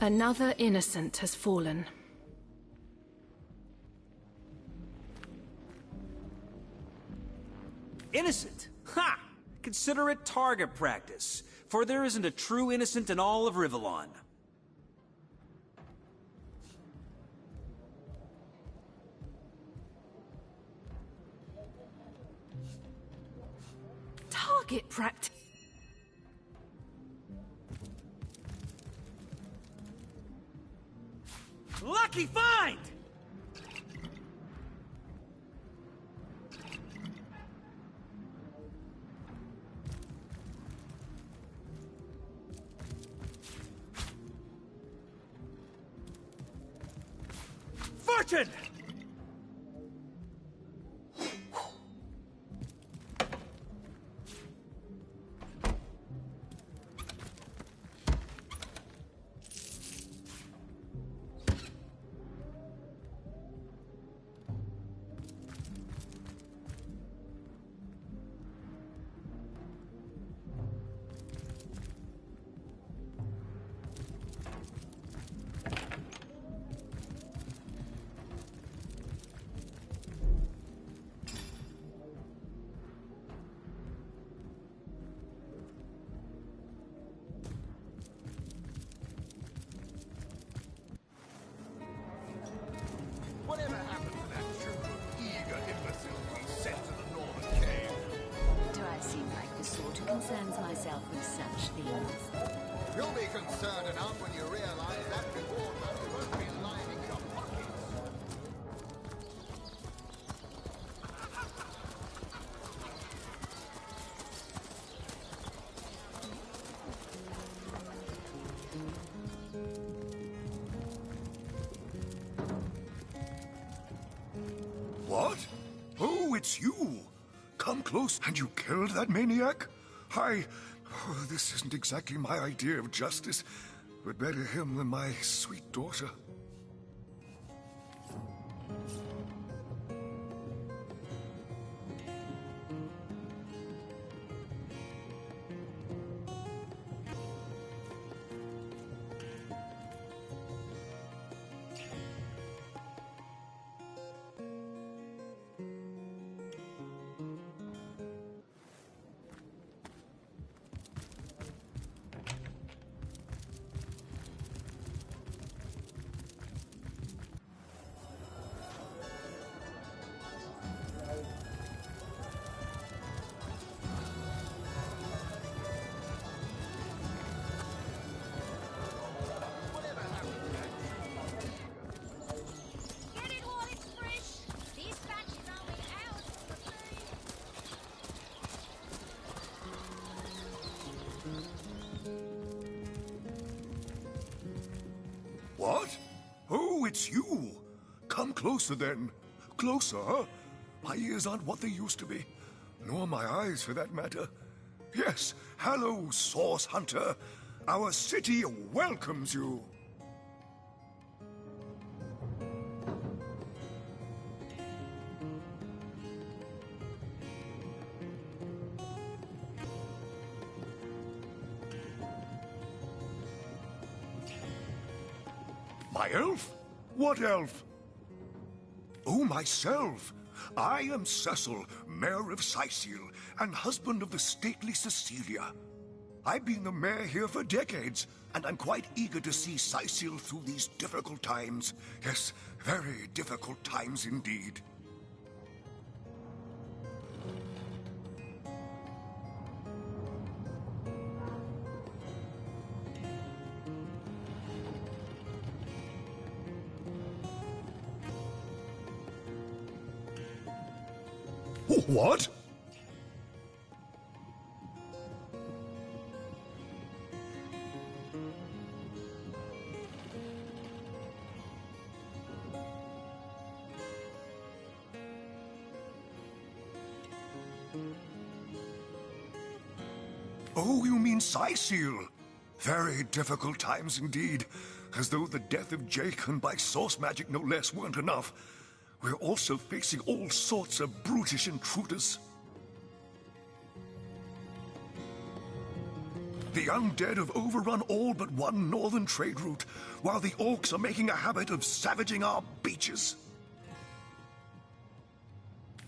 Speaker 19: Another innocent has fallen.
Speaker 5: Innocent? Ha! Consider it target practice, for there isn't a true innocent in all of Rivellon.
Speaker 19: Target practice?
Speaker 5: Lucky find! Fortune!
Speaker 8: Whatever happened to that troop of eager imbeciles we sent to the northern cave?
Speaker 17: Do I seem like the sort who concerns myself with such things?
Speaker 8: You'll be concerned enough when you realize that reward money won't be lining your pockets.
Speaker 21: What? Oh, it's you. Come close, and you killed that maniac? Oh, this isn't exactly my idea of justice, but better him than my sweet daughter.
Speaker 7: Get it while it's fresh. This batch is only ours for free.
Speaker 21: What? Oh, it's you. Come closer, then. Closer, huh? My ears aren't what they used to be. Nor my eyes, for that matter. Yes, hello, Source Hunter. Our city welcomes you. My elf? What elf? Oh, myself. I am Cecil, Mayor of Cyseal, and husband of the stately Cecilia. I've been the mayor here for decades, and I'm quite eager to see Cyseal through these difficult times. Yes, very difficult times indeed. What? Oh, you mean Cyseal? Very difficult times indeed. As though the death of Jacon by source magic no less weren't enough. We're also facing all sorts of brutish intruders. The undead have overrun all but one northern trade route, while the orcs are making a habit of savaging our beaches.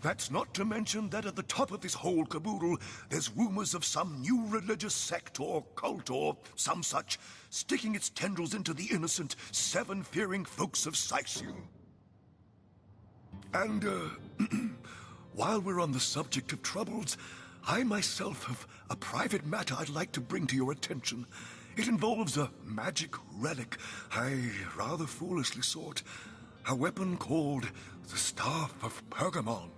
Speaker 21: That's not to mention that at the top of this whole caboodle, there's rumors of some new religious sect or cult or some such, sticking its tendrils into the innocent, seven-fearing folks of Cyseal. And, while we're on the subject of troubles, I myself have a private matter I'd like to bring to your attention. It involves a magic relic I rather foolishly sought. A weapon called the Staff of Pergamon.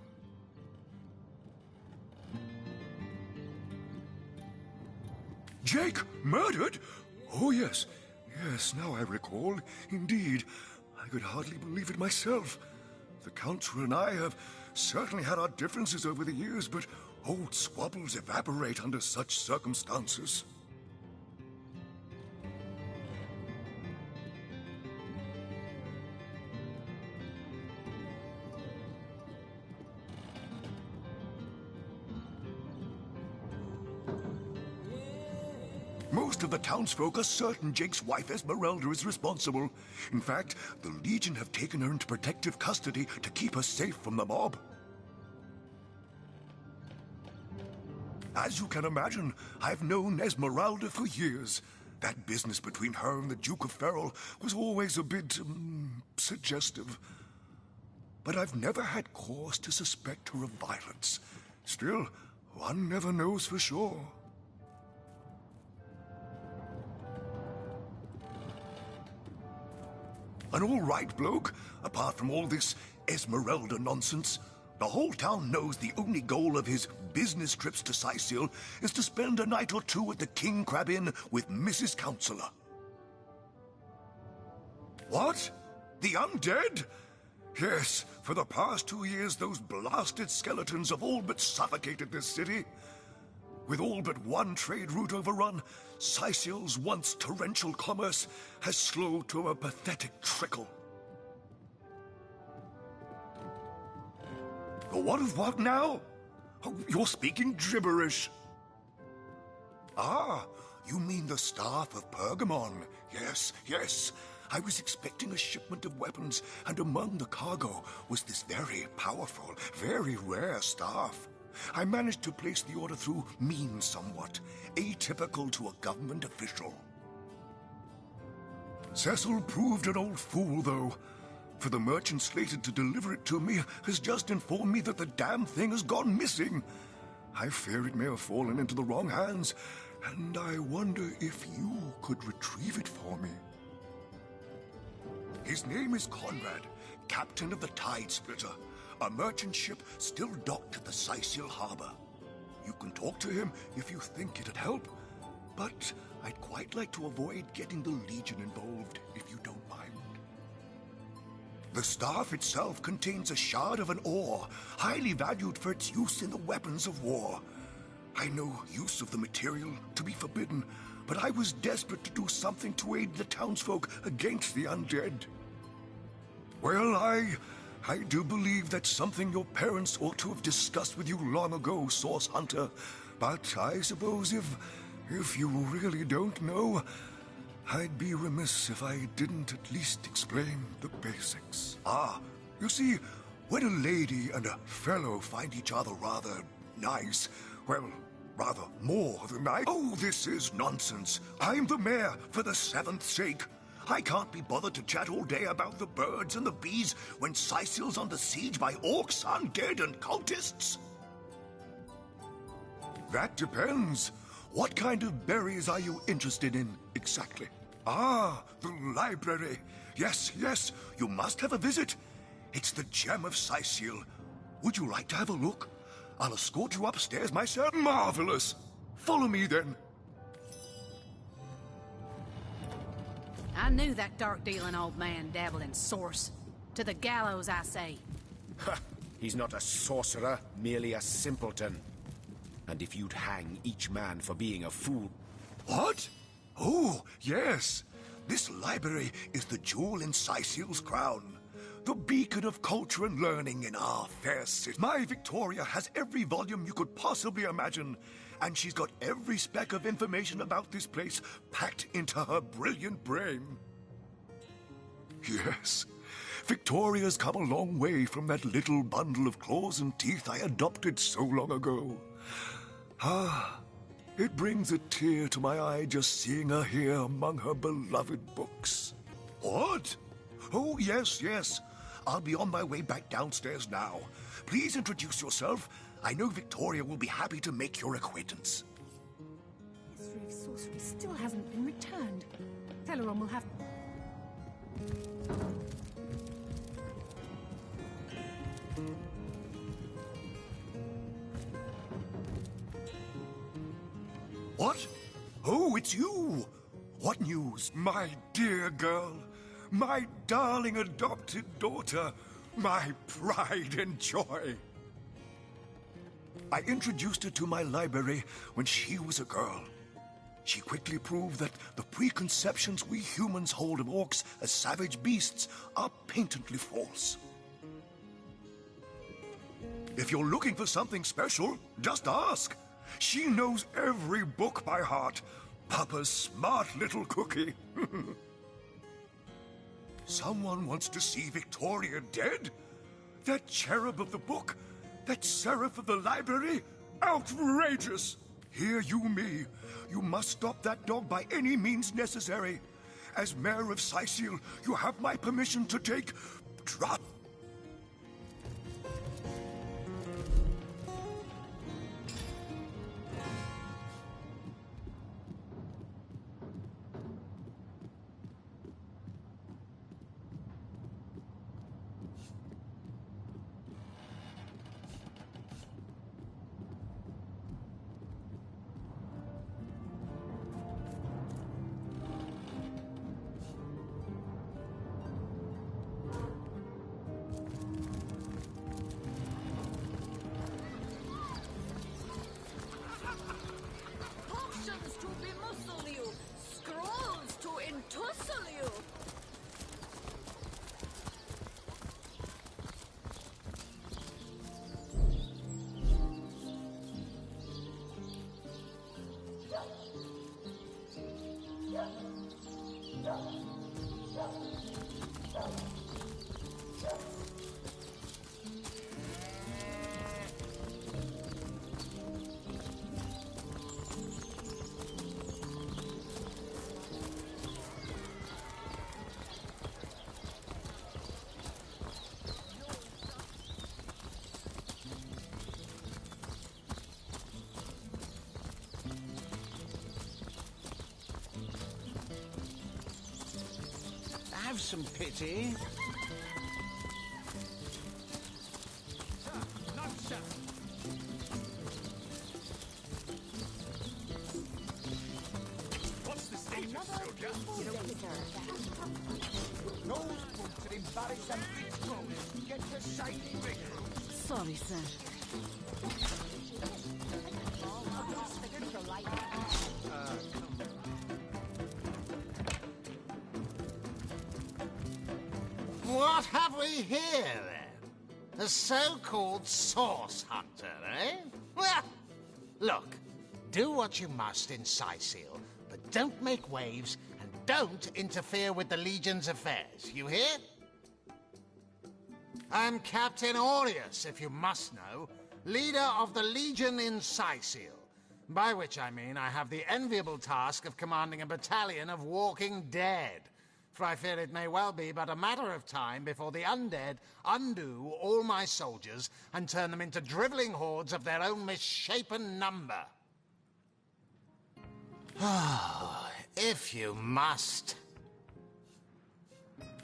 Speaker 21: Jake murdered? Oh, yes. Yes, now I recall. Indeed. I could hardly believe it myself. The Council and I have certainly had our differences over the years, but old squabbles evaporate under such circumstances. Most of the townsfolk are certain Jake's wife Esmeralda is responsible. In fact, the Legion have taken her into protective custody to keep her safe from the mob. As you can imagine, I've known Esmeralda for years. That business between her and the Duke of Ferrol was always a bit, suggestive. But I've never had cause to suspect her of violence. Still, one never knows for sure. An all-right bloke, apart from all this Esmeralda nonsense. The whole town knows the only goal of his business trips to Cyseal is to spend a night or two at the King Crab Inn with Mrs. Counselor. What? The undead? Yes, for the past 2 years those blasted skeletons have all but suffocated this city. With all but one trade route overrun, Cyseal's once torrential commerce has slowed to a pathetic trickle. What now? Oh, you're speaking gibberish. Ah, you mean the Staff of Pergamon. Yes, yes. I was expecting a shipment of weapons, and among the cargo was this very powerful, very rare staff. I managed to place the order through means somewhat, atypical to a government official. Cecil proved an old fool, though. For the merchant slated to deliver it to me has just informed me that the damn thing has gone missing. I fear it may have fallen into the wrong hands, and I wonder if you could retrieve it for me. His name is Conrad, captain of the Tide Splitter, a merchant ship still docked at the Cyseal harbor. You can talk to him if you think it'd help, but I'd quite like to avoid getting the Legion involved, if you don't mind. The staff itself contains a shard of an ore, highly valued for its use in the weapons of war. I know use of the material to be forbidden, but I was desperate to do something to aid the townsfolk against the undead. Well, I do believe that's something your parents ought to have discussed with you long ago, Source Hunter. But I suppose if you really don't know, I'd be remiss if I didn't at least explain the basics. Ah, you see, when a lady and a fellow find each other rather nice, well, rather more than nice. Oh, this is nonsense. I'm the mayor for the 7th sake. I can't be bothered to chat all day about the birds and the bees when Cyseal's under siege by orcs, undead, and cultists. That depends. What kind of berries are you interested in, exactly? Ah, the library. Yes, yes, you must have a visit. It's the gem of Cyseal. Would you like to have a look? I'll escort you upstairs myself. Marvelous! Follow me, then.
Speaker 2: I knew that dark-dealing old man dabbled in source. To the gallows, I say.
Speaker 9: Ha! He's not a sorcerer, merely a simpleton. And if you'd hang each man for being a fool...
Speaker 21: What? Oh, yes. This library is the jewel in Cyseal's crown. the beacon of culture and learning in our fair city. My Victoria has every volume you could possibly imagine, and she's got every speck of information about this place packed into her brilliant brain. Yes, Victoria's come a long way from that little bundle of claws and teeth I adopted so long ago. It brings a tear to my eye just seeing her here among her beloved books. What? Oh, yes. I'll be on my way back downstairs now. Please introduce yourself. I know Victoria will be happy to make your acquaintance.
Speaker 20: Mystery of sorcery still hasn't been returned. Celeron will have...
Speaker 21: What? Oh, it's you! What news? My dear girl, my darling adopted daughter, my pride and joy. I introduced her to my library when she was a girl. She quickly proved that the preconceptions we humans hold of orcs as savage beasts are patently false. If you're looking for something special, just ask. She knows every book by heart. Papa's smart little cookie. Someone wants to see Victoria dead? That cherub of the book? That seraph of the library? Outrageous! Hear you me. You must stop that dog by any means necessary. As mayor of Cyseal, you have my permission to take...
Speaker 4: Potions to bemuscle you, scrolls to entussle you.
Speaker 11: Have some pity.
Speaker 8: What's the status, soldier?
Speaker 10: Those books are embarrassed and rich clothes. Get the shiny ring.
Speaker 17: Sorry, sir.
Speaker 11: What have we here, then? A so-called source hunter, eh? Well, look, do what you must in Cyseal, but don't make waves and don't interfere with the Legion's affairs, you hear? I'm Captain Aureus, if you must know, leader of the Legion in Cyseal, by which I mean I have the enviable task of commanding a battalion of walking dead. For I fear it may well be but a matter of time before the undead undo all my soldiers and turn them into drivelling hordes of their own misshapen number. If you must.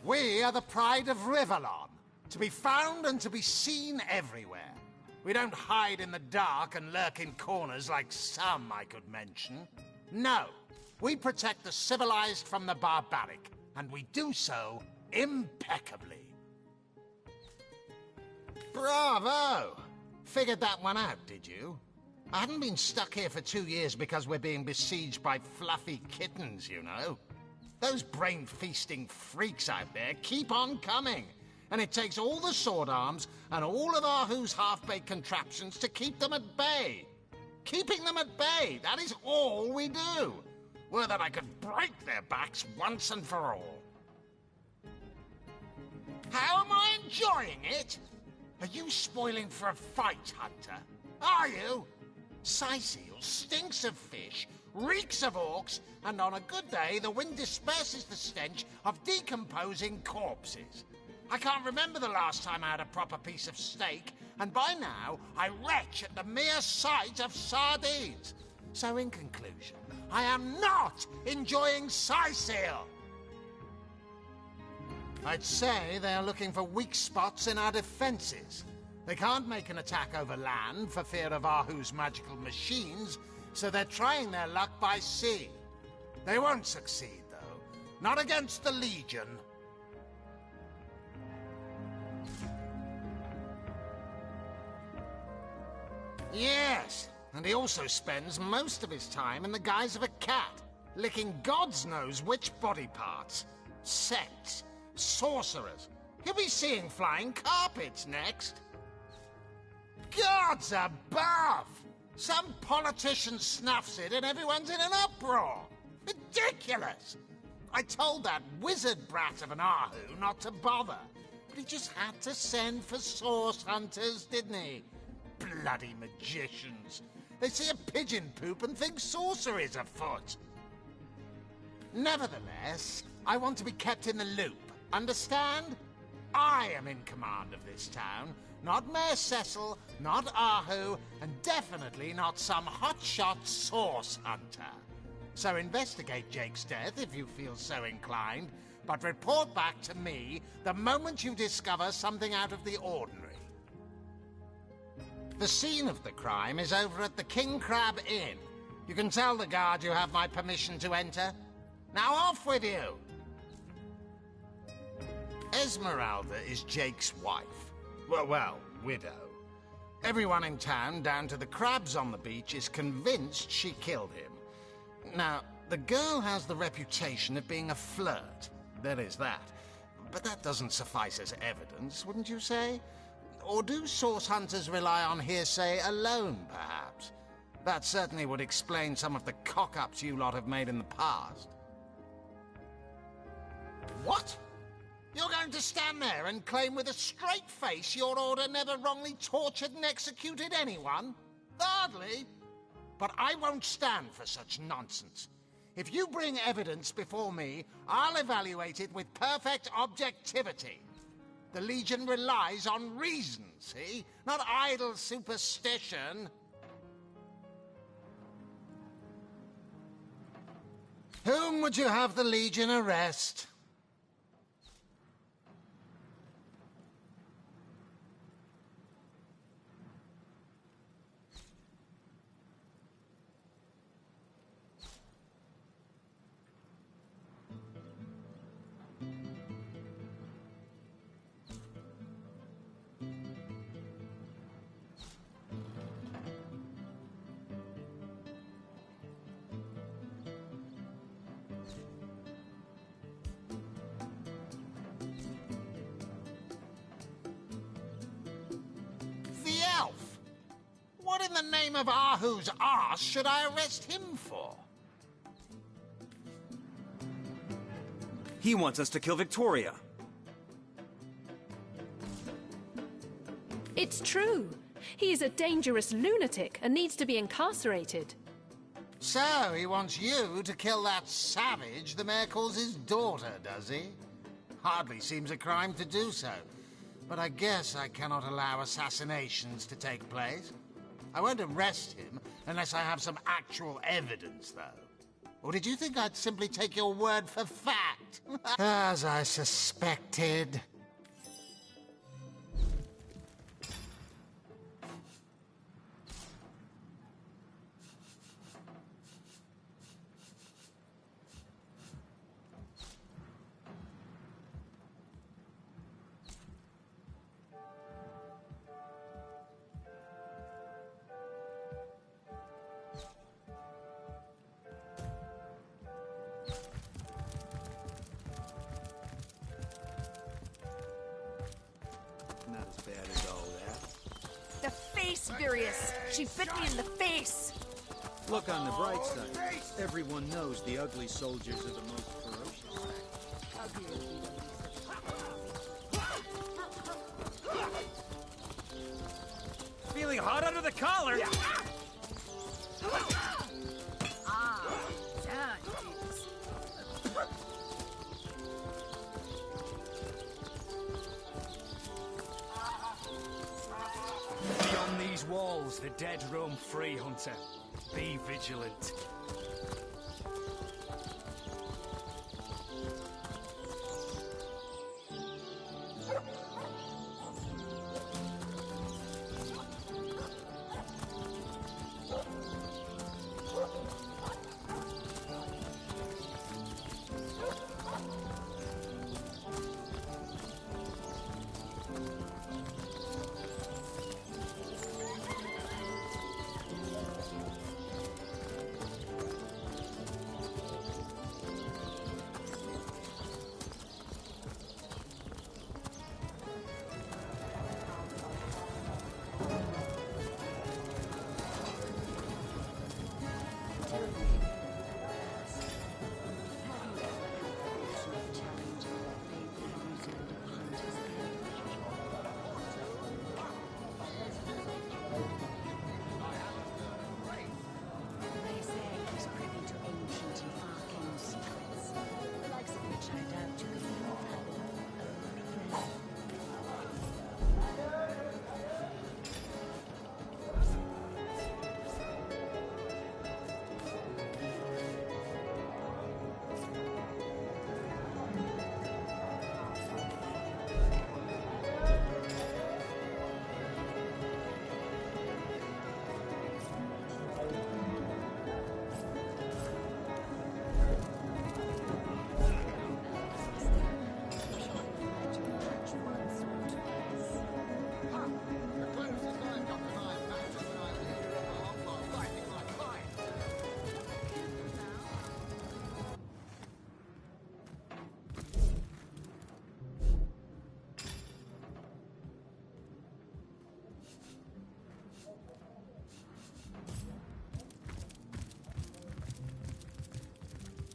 Speaker 11: We are the pride of Rivalon, to be found and to be seen everywhere. We don't hide in the dark and lurk in corners like some I could mention. No, we protect the civilized from the barbaric. And we do so impeccably. Bravo! Figured that one out, did you? I haven't been stuck here for 2 years because we're being besieged by fluffy kittens, you know. Those brain-feasting freaks out there keep on coming. And it takes all the sword arms and all of Ahu's half-baked contraptions to keep them at bay. Keeping them at bay, that is all we do. Were that I could break their backs once and for all. How am I enjoying it? Are you spoiling for a fight, Hunter? Are you? Cyseal stinks of fish, reeks of orcs, and on a good day the wind disperses the stench of decomposing corpses. I can't remember the last time I had a proper piece of steak, and by now I retch at the mere sight of sardines. So in conclusion, I am not enjoying Cyseal. I'd say they are looking for weak spots in our defenses. They can't make an attack over land for fear of Ahu's magical machines, so they're trying their luck by sea. They won't succeed, though. Not against the Legion. Yes, and he also spends most of his time in the guise of a cat, licking God's knows which body parts. Sects, sorcerers. He'll be seeing flying carpets next. Gods above! Some politician snuffs it and everyone's in an uproar. Ridiculous! I told that wizard brat of an Ahu not to bother, but he just had to send for source hunters, didn't he? Bloody magicians. They see a pigeon poop and think sorcery's afoot. Nevertheless, I want to be kept in the loop. Understand? I am in command of this town, not Mayor Cecil, not Ahu, and definitely not some hotshot source hunter. So investigate Jake's death if you feel so inclined, but report back to me the moment you discover something out of the ordinary. The scene of the crime is over at the King Crab Inn. You can tell the guard you have my permission to enter. Now off with you! Esmeralda is Jake's wife. Well, widow. Everyone in town, down to the crabs on the beach, is convinced she killed him. Now, the girl has the reputation of being a flirt. There is that. But that doesn't suffice as evidence, wouldn't you say? Or do source hunters rely on hearsay alone, perhaps? That certainly would explain some of the cock-ups you lot have made in the past. What? You're going to stand there and claim with a straight face your order never wrongly tortured and executed anyone? Hardly. But I won't stand for such nonsense. If you bring evidence before me, I'll evaluate it with perfect objectivity. The Legion relies on reason, see? Not idle superstition. Whom would you have the Legion arrest? What in the name of Ahu's arse should I arrest him for?
Speaker 5: He wants us to kill Victoria.
Speaker 19: It's true. He is a dangerous lunatic and needs to be incarcerated.
Speaker 11: So, he wants you to kill that savage the mayor calls his daughter, does he? Hardly seems a crime to do so. But I guess I cannot allow assassinations to take place. I won't arrest him unless I have some actual evidence, though. Or did you think I'd simply take your word for fact? As I suspected.
Speaker 4: Siberius. She bit me in the face.
Speaker 15: Look on the bright side. Everyone knows the ugly soldiers are the most ferocious.
Speaker 5: Feeling hot under the collar?
Speaker 16: Beyond these walls, the dead roam free, Hunter. Be vigilant.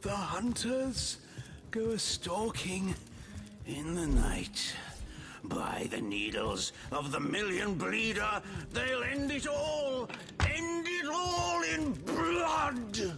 Speaker 18: The hunters go a-stalking in the night. By the needles of the million bleeder, they'll end it all in blood!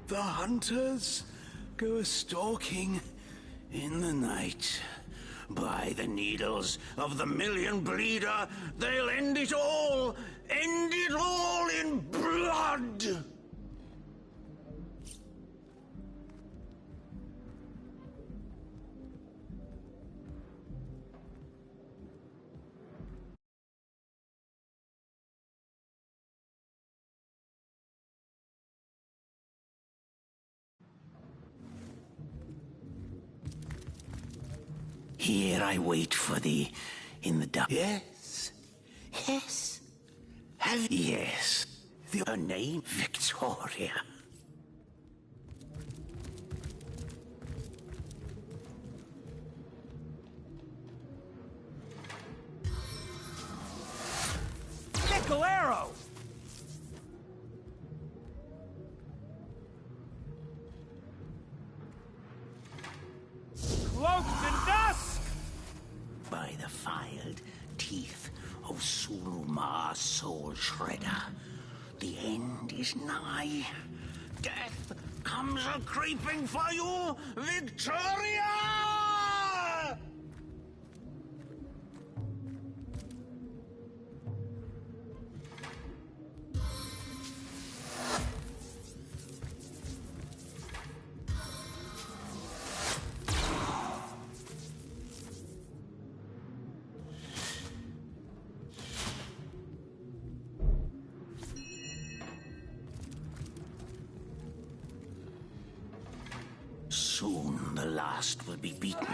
Speaker 18: The hunters go a-stalking in the night. By the needles of the million bleeder, they'll end it all in blood! Here I wait for thee in the dark. Yes. Yes. Yes. Your name, Victoria.
Speaker 5: Nickel arrow! Cloaked in dust!
Speaker 18: By the filed teeth of Sulumar's soul shredder, the end is nigh. Death comes a-creeping for you, Victoria! Soon the last will be beaten.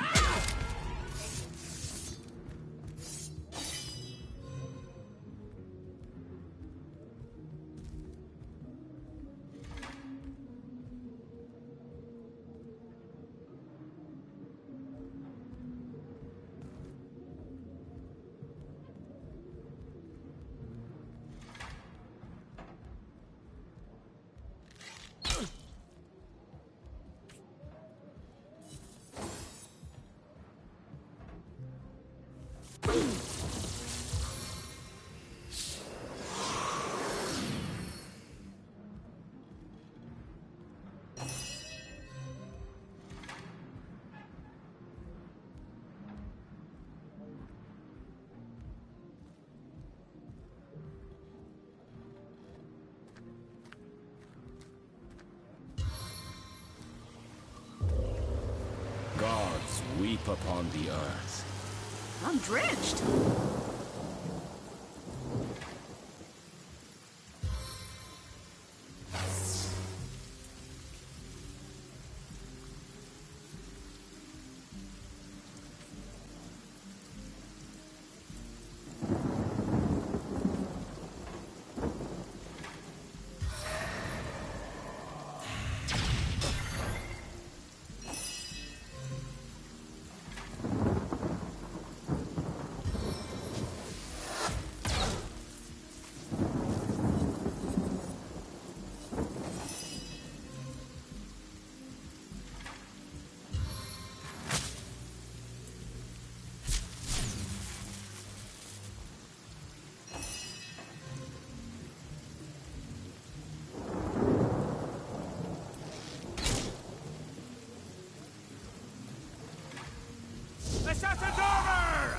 Speaker 1: Gods weep upon the earth.
Speaker 2: I'm drenched.
Speaker 9: The shot is over!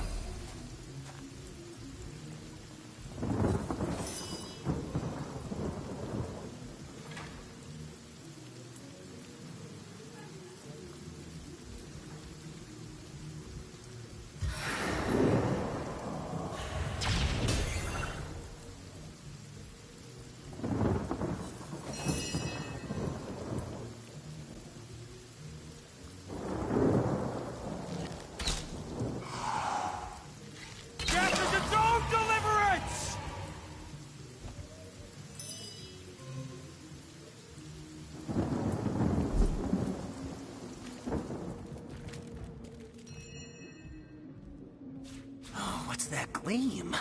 Speaker 14: What's that gleam?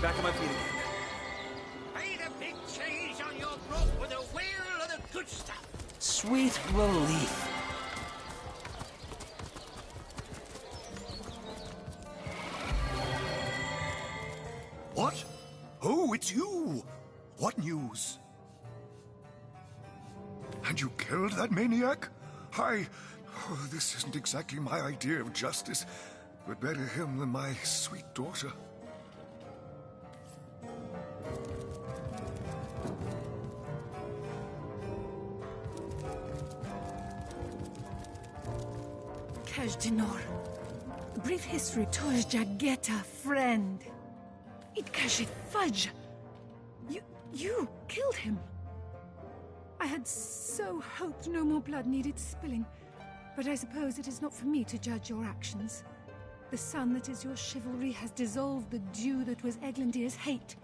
Speaker 5: Back on my feet again.
Speaker 9: Made a big change on your growth with a whale of the good stuff.
Speaker 14: Sweet relief.
Speaker 21: What? Oh, it's you! What news? And you killed that maniac? Oh, this isn't exactly my idea of justice, but better him than my sweet daughter.
Speaker 20: Dinor. Brief history Toj Jageta, friend. It Kashit Fudge. You killed him. I had so hoped no more blood needed spilling, but I suppose it is not for me to judge your actions. The sun that is your chivalry has dissolved the dew that was Eglandir's hate.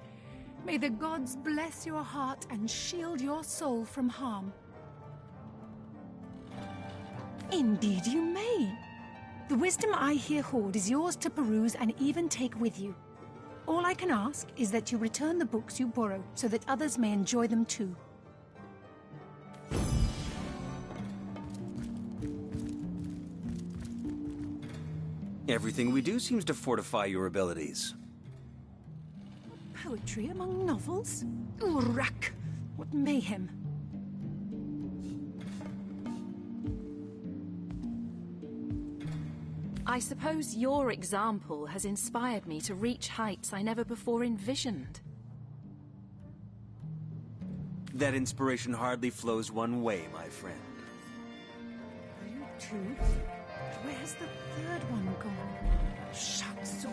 Speaker 20: May the gods bless your heart and shield your soul from harm. Indeed you may. The wisdom I here hoard is yours to peruse and even take with you. All I can ask is that you return the books you borrow so that others may enjoy them too.
Speaker 5: Everything we do seems to fortify your abilities.
Speaker 20: Poetry among novels? Urrak! What mayhem!
Speaker 19: I suppose your example has inspired me to reach heights I never before envisioned.
Speaker 5: That inspiration hardly flows one way, my friend.
Speaker 20: You two? Where's the third one gone? Shut so.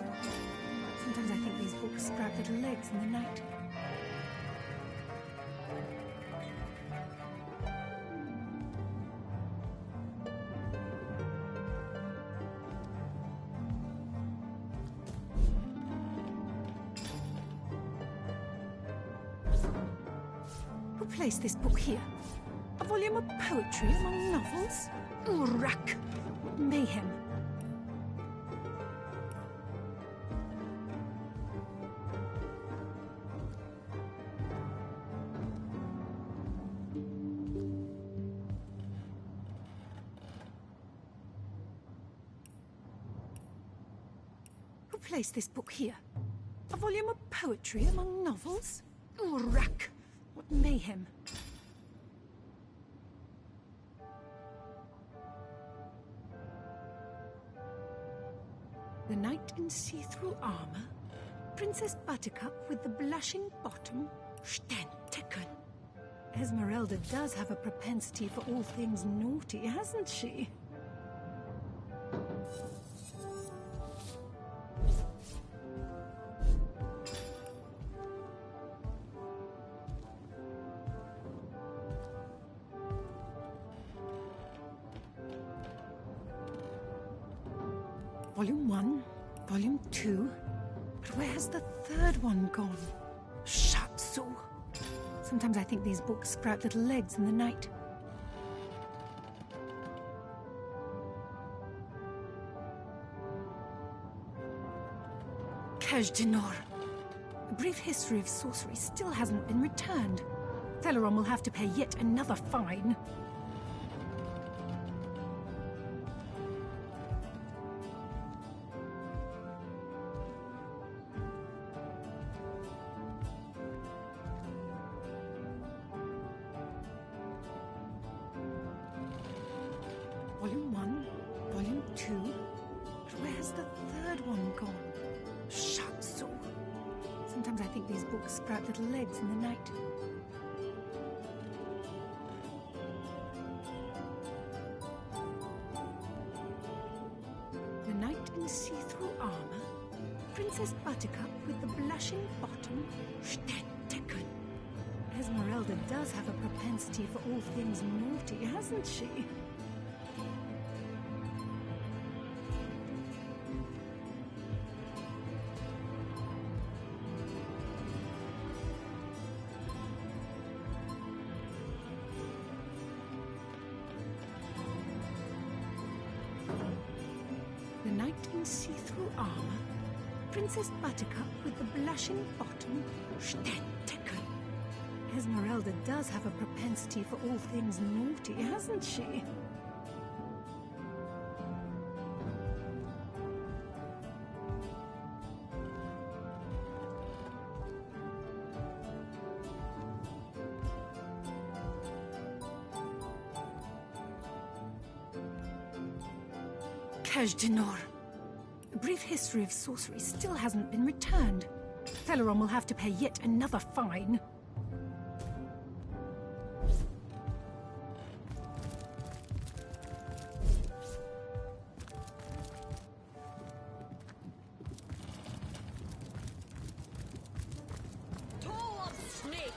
Speaker 20: Sometimes I think these books sprout little legs in the night. Who placed this book here? A volume of poetry among novels? Urrak! What mayhem! Who placed this book here? A volume of poetry among novels? Urrak! What mayhem! The knight in see-through armor? Princess Buttercup with the blushing bottom? Stentiken! Esmeralda does have a propensity for all things naughty, hasn't she? Volume 1, Volume 2, but where's the third one gone? Shut so. Sometimes I think these books sprout little legs in the night. Kaj'Dinor. A brief history of sorcery still hasn't been returned. Celeron will have to pay yet another fine. Volume 1, Volume 2, but where's the third one gone? Shut so. Sometimes I think these books sprout little legs in the night. The knight in see-through armor? Princess Buttercup with the blushing bottom? Stentiken! Esmeralda does have a propensity for all things naughty, hasn't she? The knight in see-through armor? Princess Buttercup with the blushing bottom? Stentiken! Esmeralda does have a propensity for all things naughty, hasn't she? Kaj'Dinor. A brief history of sorcery still hasn't been returned. Celeron will have to pay yet another fine.
Speaker 4: Toe of snake,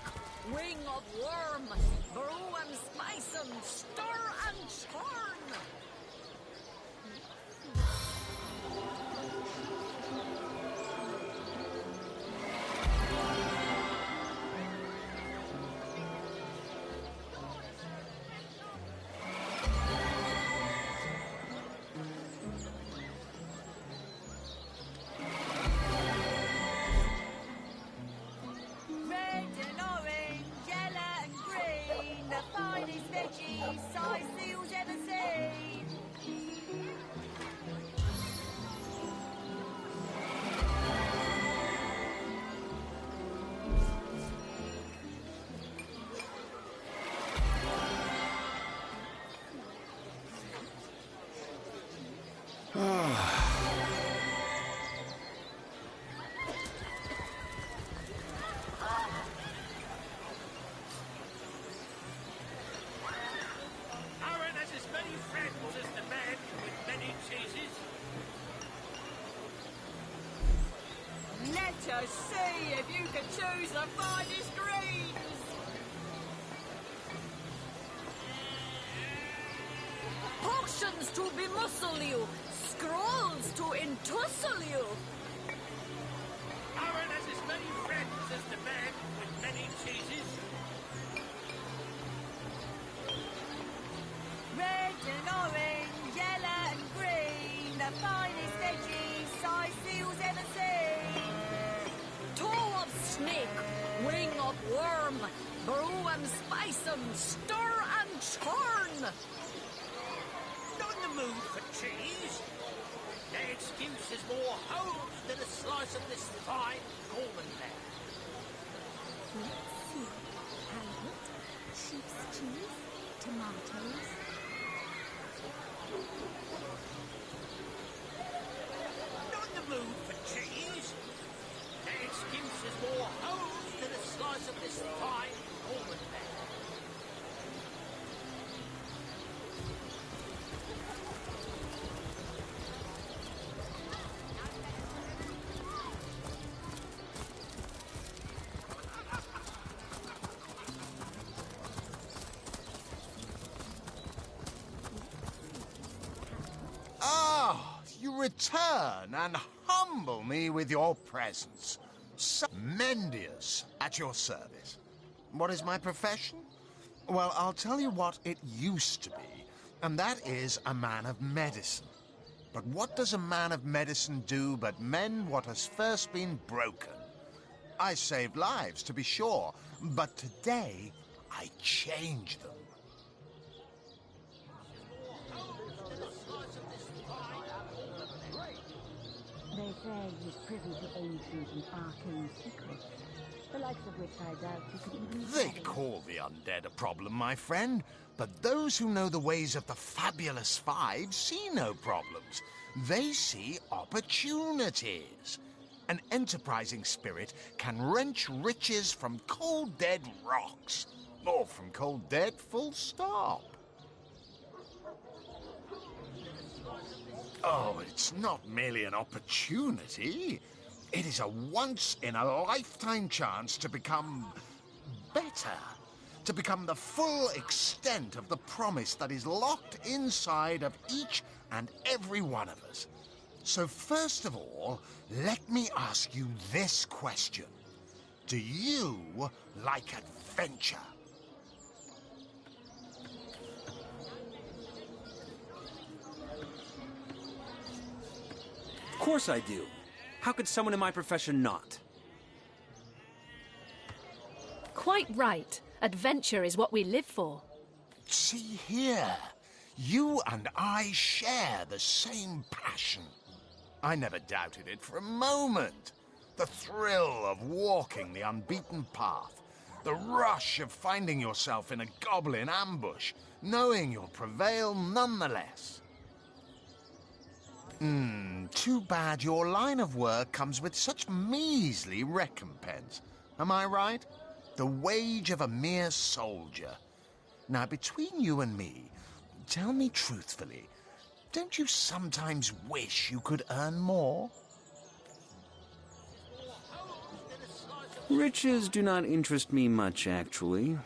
Speaker 4: wing of worm, brew and spice and stir and churn. to see if you can choose the finest greens. Potions to bemuscle you, scrolls to entussle you.
Speaker 8: Aaron has as many friends as the man with many cheeses.
Speaker 3: Red and orange, yellow and green, the finest veggies Cyseal's ever seen.
Speaker 4: Toe of snake, wing of worm, brew and spice 'em, stir and churn.
Speaker 8: Not in the mood for cheese. Their excuse is more holes than a slice of this fine almond-land.
Speaker 17: Let's see. Halibut, sheep's cheese, tomatoes.
Speaker 8: Not in the mood for cheese. Their excuse is more holes than a slice of this fine almond-land.
Speaker 11: You return and humble me with your presence. Mendius, at your service. What is my profession? Well, I'll tell you what it used to be, and that is a man of medicine. But what does a man of medicine do but mend what has first been broken? I saved lives, to be sure, but today I change them.
Speaker 17: They say he's privy to ancient and arcane secrets, the likes of which I doubt you could even
Speaker 11: They
Speaker 17: fathom.
Speaker 11: call the undead a problem, my friend, but those who know the ways of the fabulous five see no problems. They see opportunities. An enterprising spirit can wrench riches from cold dead rocks, or from cold dead full stop. Oh, it's not merely an opportunity. It is a once-in-a-lifetime chance to become better. To become the full extent of the promise that is locked inside of each and every one of us. So first of all, let me ask you this question. Do you like adventure?
Speaker 5: Of course I do. How could someone in my profession not?
Speaker 19: Quite right. Adventure is what we live for.
Speaker 11: See here. You and I share the same passion. I never doubted it for a moment. The thrill of walking the unbeaten path. The rush of finding yourself in a goblin ambush, knowing you'll prevail nonetheless. Too bad your line of work comes with such measly recompense. Am I right? The wage of a mere soldier. Now, between you and me, tell me truthfully, don't you sometimes wish you could earn more?
Speaker 5: Riches do not interest me much, actually.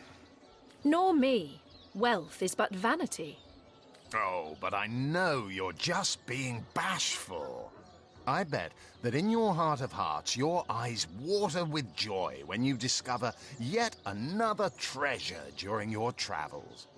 Speaker 19: Nor me. Wealth is but vanity.
Speaker 11: Oh, but I know you're just being bashful. I bet that in your heart of hearts, your eyes water with joy when you discover yet another treasure during your travels.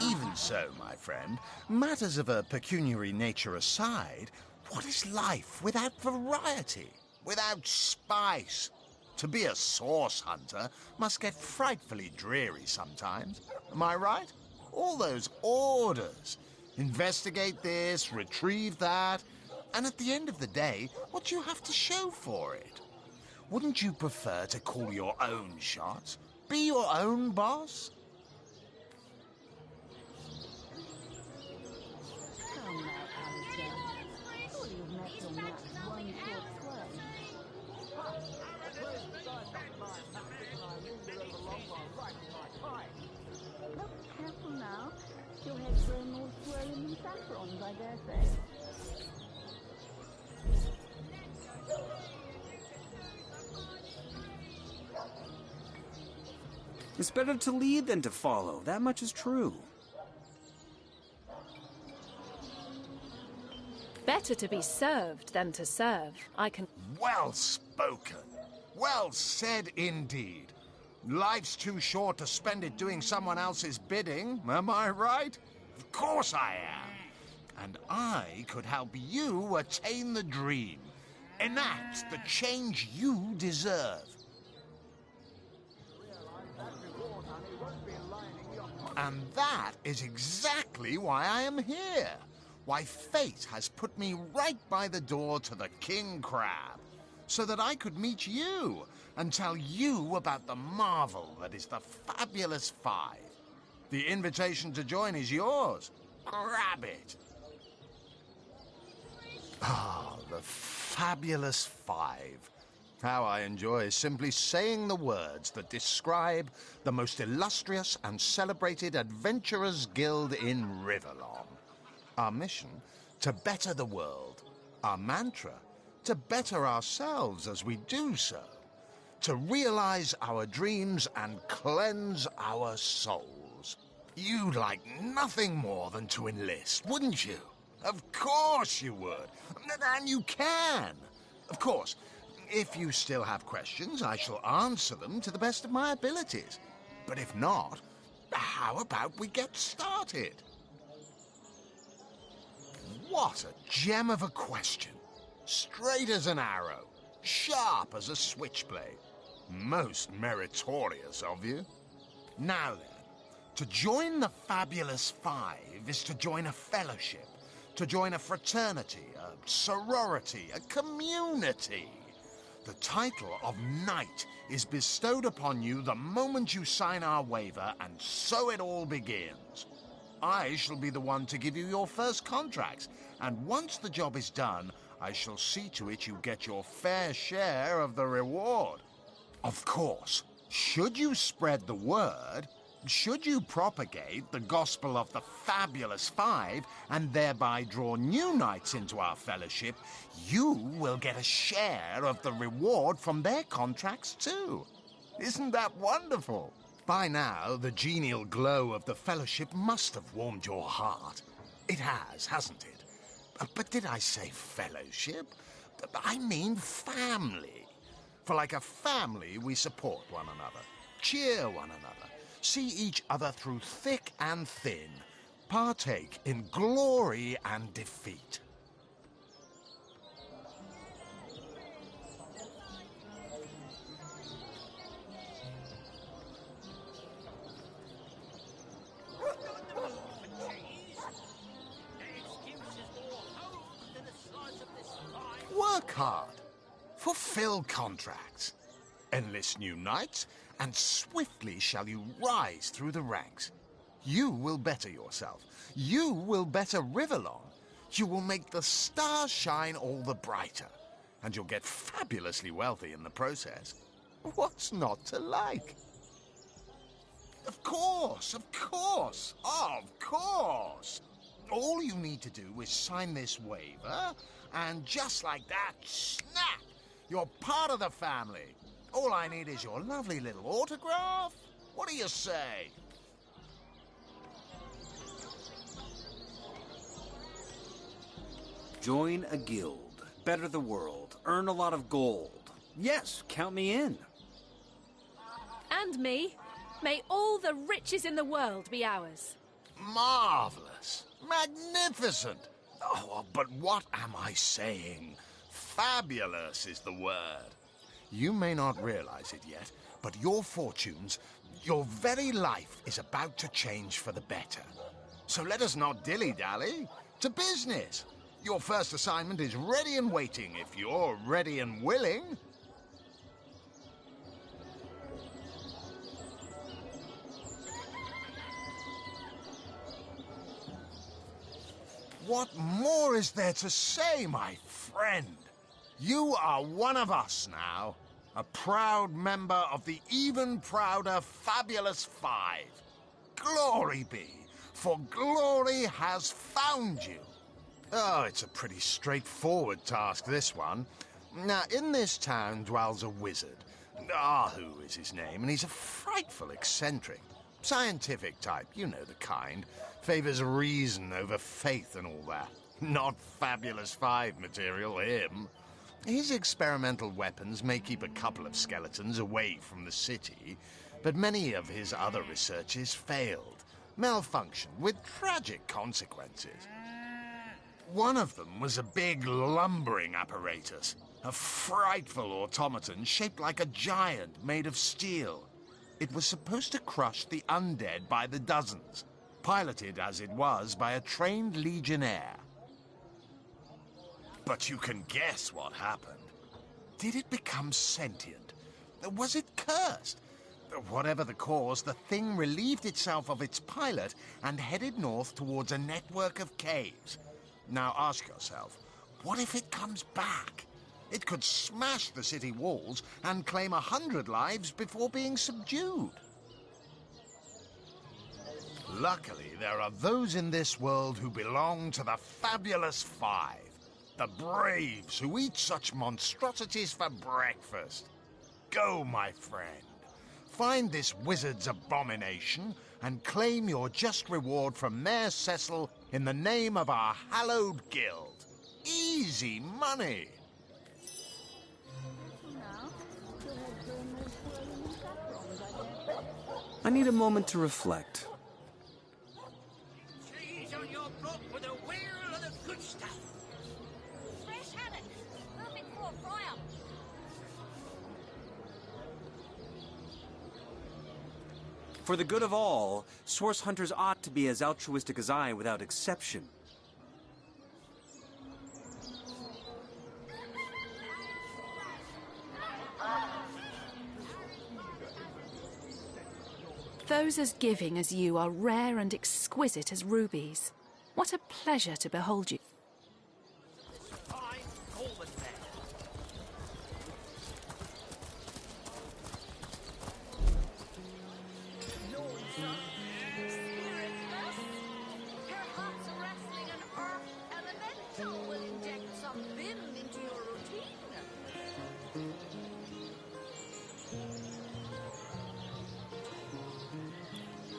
Speaker 11: Even so, my friend, matters of a pecuniary nature aside, what is life without variety, without spice? To be a source hunter must get frightfully dreary sometimes. Am I right? All those orders. Investigate this, retrieve that. And at the end of the day, what do you have to show for it? Wouldn't you prefer to call your own shots? Be your own boss?
Speaker 17: Come now, Alistair. Surely you've met your match one short swerve. Look careful now. Your head's growing more swirling than saffron by dare say.
Speaker 5: It's better to lead than to follow. That much is true.
Speaker 19: Better to be served than to serve. I can...
Speaker 11: Well spoken. Well said indeed. Life's too short to spend it doing someone else's bidding, am I right? Of course I am. And I could help you attain the dream. Enact the change you deserve. And that is exactly why I am here. Why fate has put me right by the door to the King Crab, so that I could meet you and tell you about the marvel that is the Fabulous Five. The invitation to join is yours. Grab it. Ah, the Fabulous Five. How I enjoy simply saying the words that describe the most illustrious and celebrated adventurers' guild in Riverlong. Our mission, to better the world. Our mantra, to better ourselves as we do so. To realize our dreams and cleanse our souls. You'd like nothing more than to enlist, wouldn't you? Of course you would. And you can. Of course, if you still have questions, I shall answer them to the best of my abilities. But if not, how about we get started? What a gem of a question. Straight as an arrow, sharp as a switchblade. Most meritorious of you. Now then, to join the Fabulous Five is to join a fellowship, to join a fraternity, a sorority, a community. The title of Knight is bestowed upon you the moment you sign our waiver, and so it all begins. I shall be the one to give you your first contracts, and once the job is done, I shall see to it you get your fair share of the reward. Of course, should you spread the word, should you propagate the gospel of the Fabulous Five and thereby draw new knights into our fellowship, you will get a share of the reward from their contracts too. Isn't that wonderful? By now, the genial glow of the fellowship must have warmed your heart. It has, hasn't it? But did I say fellowship? I mean family. For like a family, we support one another, cheer one another, see each other through thick and thin, partake in glory and defeat. Work hard. Fulfill contracts. Enlist new knights, and swiftly shall you rise through the ranks. You will better yourself. You will better Riverlong. You will make the stars shine all the brighter. And you'll get fabulously wealthy in the process. What's not to like? Of course, of course, of course. All you need to do is sign this waiver, and just like that, snap! You're part of the family. All I need is your lovely little autograph. What do you say?
Speaker 5: Join a guild, better the world, earn a lot of gold. Yes, count me in.
Speaker 19: And me. May all the riches in the world be ours.
Speaker 11: Marvelous. Magnificent. Oh, but what am I saying? Fabulous is the word. You may not realize it yet, but your fortunes, your very life is about to change for the better. So let us not dilly-dally. To business. Your first assignment is ready and waiting if you're ready and willing. What more is there to say, my friend? You are one of us now, a proud member of the even prouder Fabulous Five. Glory be, for glory has found you. Oh, it's a pretty straightforward task, this one. Now, in this town dwells a wizard. Ahu is his name, and he's a frightful eccentric. Scientific type, you know the kind. Favors reason over faith and all that. Not Fabulous Five material, him. His experimental weapons may keep a couple of skeletons away from the city, but many of his other researches failed, malfunctioned with tragic consequences. One of them was a big lumbering apparatus, a frightful automaton shaped like a giant made of steel. It was supposed to crush the undead by the dozens, piloted as it was by a trained legionnaire. But you can guess what happened. Did it become sentient? Was it cursed? Whatever the cause, the thing relieved itself of its pilot and headed north towards a network of caves. Now ask yourself, what if it comes back? It could smash the city walls and claim 100 lives before being subdued. Luckily, there are those in this world who belong to the Fabulous Five. The braves who eat such monstrosities for breakfast. Go, my friend. Find this wizard's abomination and claim your just reward from Mayor Cyseal in the name of our hallowed guild. Easy money.
Speaker 5: I need a moment to reflect.
Speaker 8: Cheese on your block with a wheel of the good stuff.
Speaker 7: Fresh haddock. Perfect for a fry-up.
Speaker 5: For the good of all, source hunters ought to be as altruistic as I without exception.
Speaker 19: Those as giving as you are rare and exquisite as rubies. What a pleasure to behold you.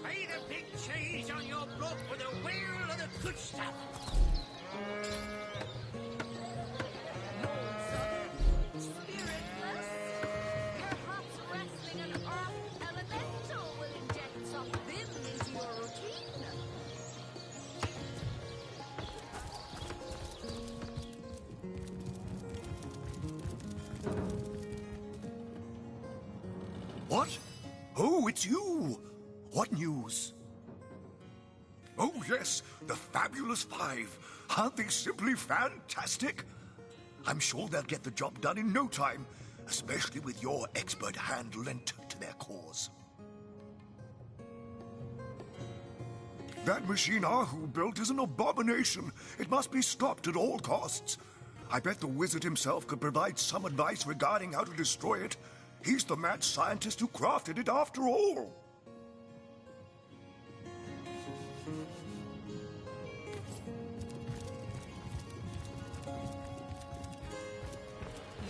Speaker 8: Made a big cheese on your block with a wheel of the good stuff.
Speaker 21: What? Oh, it's you! What news? Oh, yes, the Fabulous Five. Aren't they simply fantastic? I'm sure they'll get the job done in no time, especially with your expert hand lent to their cause. That machine Ahu built is an abomination. It must be stopped at all costs. I bet the wizard himself could provide some advice regarding how to destroy it. He's the mad scientist who crafted it after all.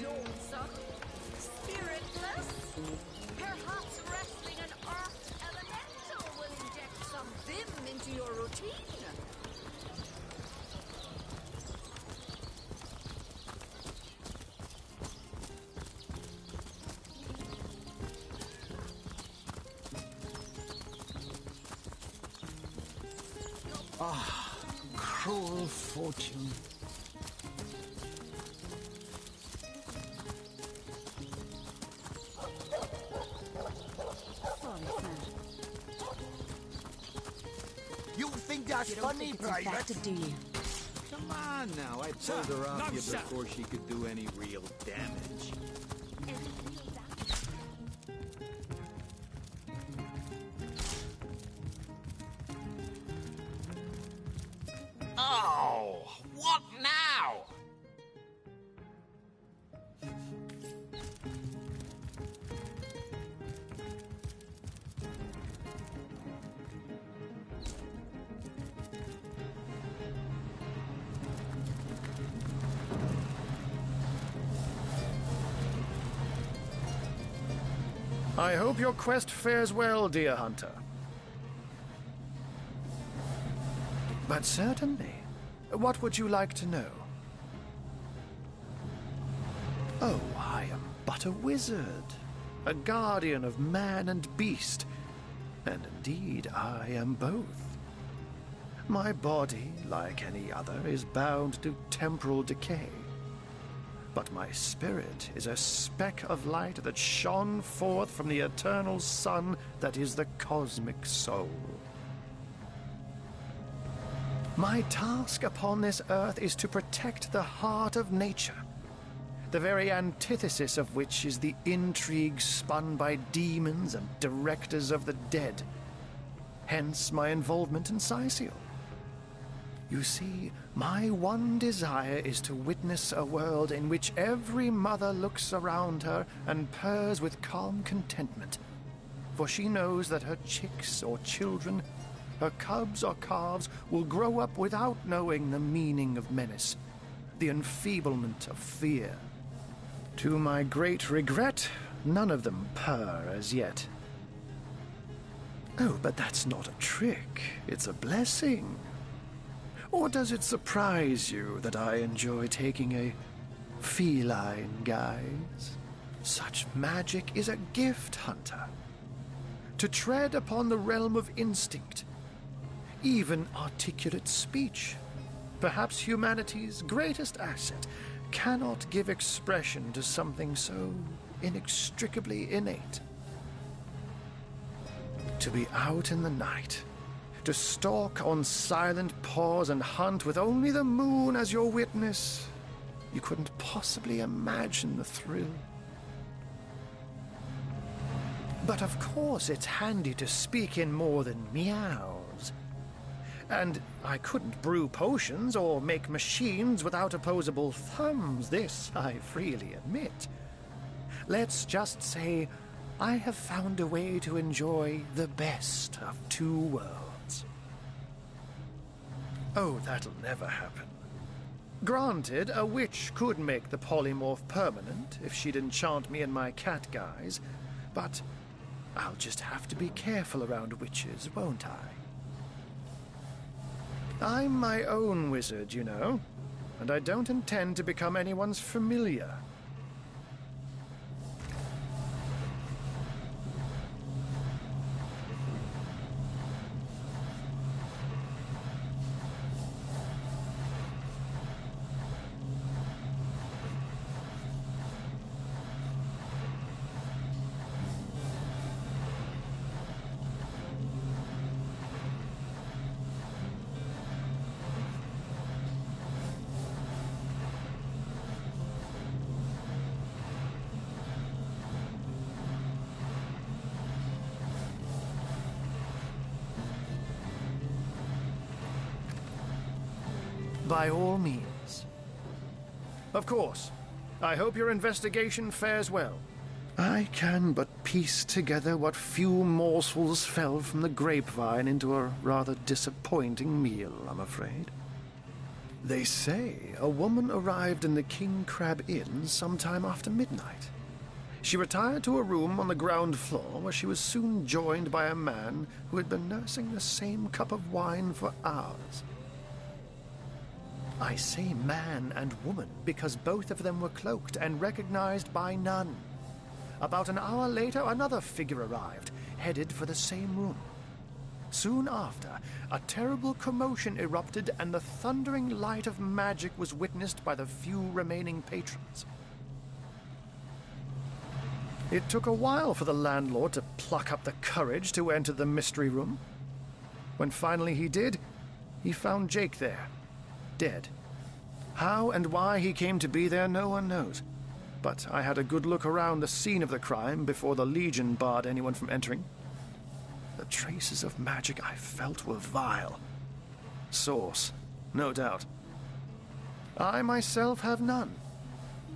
Speaker 4: Lonesome, spiritless, perhaps wrestling an earth elemental will inject some vim into your routine.
Speaker 18: Ah, cruel fortune.
Speaker 10: You think that's funny, Private?
Speaker 2: Do you?
Speaker 15: Come on now, I pulled her off you before she could do any real damage.
Speaker 11: Oh, what now?
Speaker 12: I hope your quest fares well, dear hunter. But certainly. What would you like to know? Oh, I am but a wizard, a guardian of man and beast, and indeed I am both. My body, like any other, is bound to temporal decay. But my spirit is a speck of light that shone forth from the eternal sun that is the cosmic soul. My task upon this earth is to protect the heart of nature, the very antithesis of which is the intrigue spun by demons and directors of the dead. Hence my involvement in Cyseal. You see, my one desire is to witness a world in which every mother looks around her and purrs with calm contentment, for she knows that her chicks or children, her cubs or calves, will grow up without knowing the meaning of menace, the enfeeblement of fear. To my great regret, none of them purr as yet. Oh, but that's not a trick. It's a blessing. Or does it surprise you that I enjoy taking a feline guise? Such magic is a gift, hunter. To tread upon the realm of instinct, even articulate speech, perhaps humanity's greatest asset, cannot give expression to something so inextricably innate. To be out in the night, to stalk on silent paws and hunt with only the moon as your witness, you couldn't possibly imagine the thrill. But of course it's handy to speak in more than meows. And I couldn't brew potions or make machines without opposable thumbs, this I freely admit. Let's just say I have found a way to enjoy the best of two worlds. Oh, that'll never happen. Granted, a witch could make the polymorph permanent if she'd enchant me in my cat guise, but I'll just have to be careful around witches, won't I? I'm my own wizard, you know, and I don't intend to become anyone's familiar. By all means. Of course. I hope your investigation fares well. I can but piece together what few morsels fell from the grapevine into a rather disappointing meal, I'm afraid. They say a woman arrived in the King Crab Inn sometime after midnight. She retired to a room on the ground floor where she was soon joined by a man who had been nursing the same cup of wine for hours. I say man and woman because both of them were cloaked and recognized by none. About an hour later, another figure arrived, headed for the same room. Soon after, a terrible commotion erupted and the thundering light of magic was witnessed by the few remaining patrons. It took a while for the landlord to pluck up the courage to enter the mystery room. When finally he did, he found Jake there. Dead. How and why he came to be there, no one knows. But I had a good look around the scene of the crime before the Legion barred anyone from entering. The traces of magic I felt were vile. Source, no doubt. I myself have none,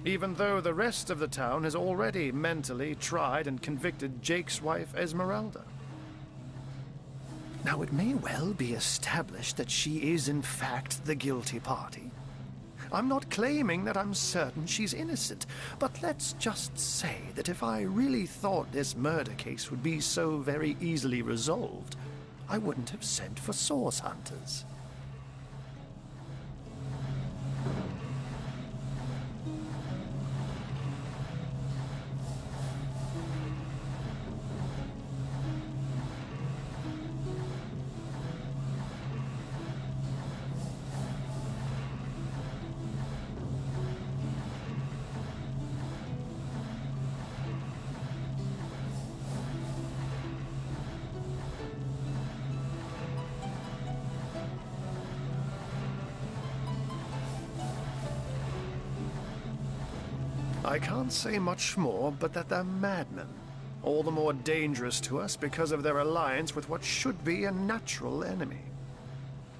Speaker 12: even though the rest of the town has already mentally tried and convicted Jake's wife, Esmeralda. Now, it may well be established that she is, in fact, the guilty party. I'm not claiming that I'm certain she's innocent, but let's just say that if I really thought this murder case would be so very easily resolved, I wouldn't have sent for source hunters. I can't say much more, but that they're madmen. All the more dangerous to us because of their alliance with what should be a natural enemy.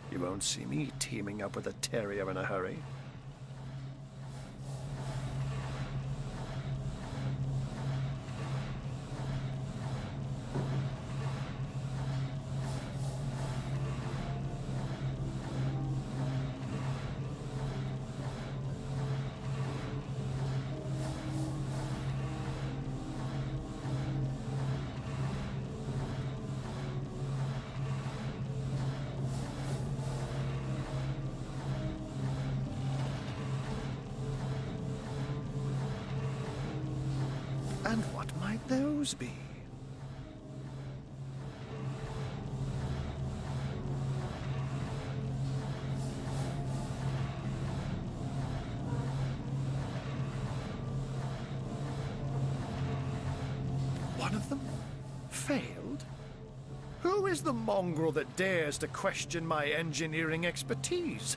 Speaker 12: You won't see me teaming up with a terrier in a hurry. And what might those be? One of them failed? Who is the mongrel that dares to question my engineering expertise?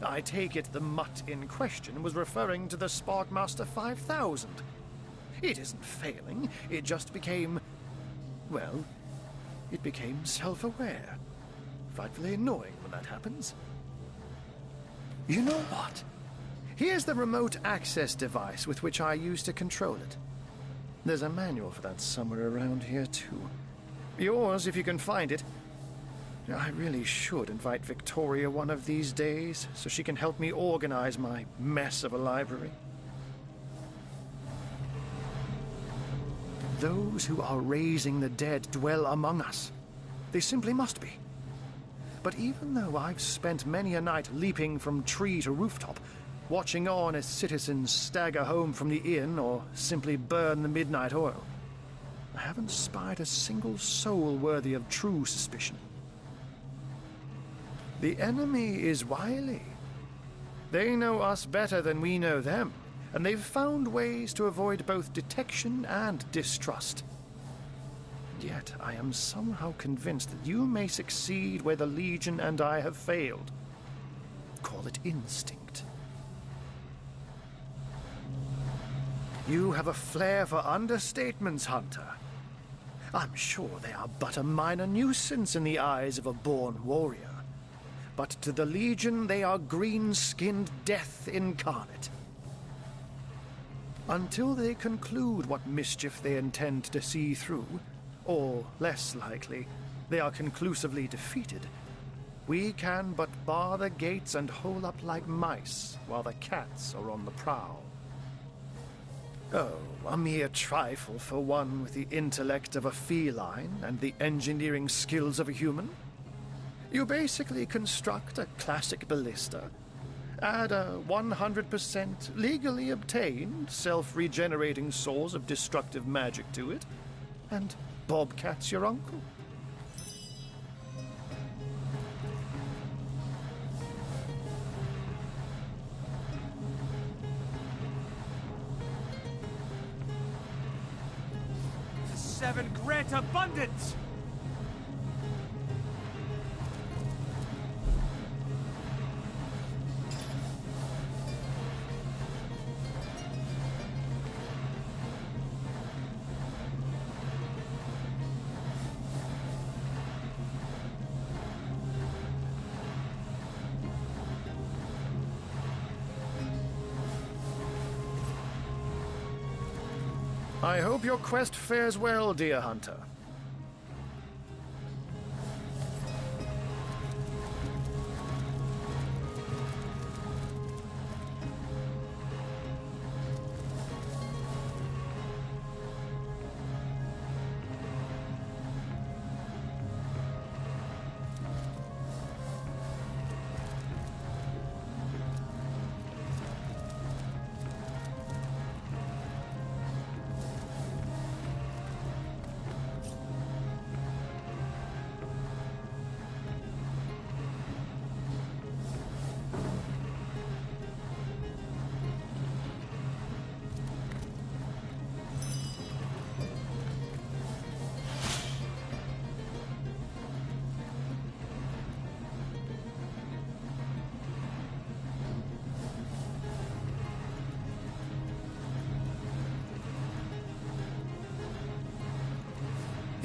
Speaker 12: I take it the mutt in question was referring to the Sparkmaster 5000. It isn't failing, it just became... well, it became self-aware. Frightfully annoying when that happens. You know what? Here's the remote access device with which I used to control it. There's a manual for that somewhere around here, too. Yours, if you can find it. I really should invite Victoria one of these days, so she can help me organize my mess of a library. Those who are raising the dead dwell among us. They simply must be. But even though I've spent many a night leaping from tree to rooftop, watching on as citizens stagger home from the inn or simply burn the midnight oil, I haven't spied a single soul worthy of true suspicion. The enemy is wily. They know us better than we know them, and they've found ways to avoid both detection and distrust. Yet I am somehow convinced that you may succeed where the Legion and I have failed. Call it instinct. You have a flair for understatements, Hunter. I'm sure they are but a minor nuisance in the eyes of a born warrior. But to the Legion, they are green-skinned death incarnate. Until they conclude what mischief they intend to see through, or, less likely, they are conclusively defeated, we can but bar the gates and hole up like mice while the cats are on the prowl. Oh, a mere trifle for one with the intellect of a feline and the engineering skills of a human. You basically construct a classic ballista, add a 100% legally obtained self-regenerating source of destructive magic to it, and Bobcat's your uncle.
Speaker 16: The Seven grant abundance!
Speaker 12: I hope your quest fares well, dear Hunter.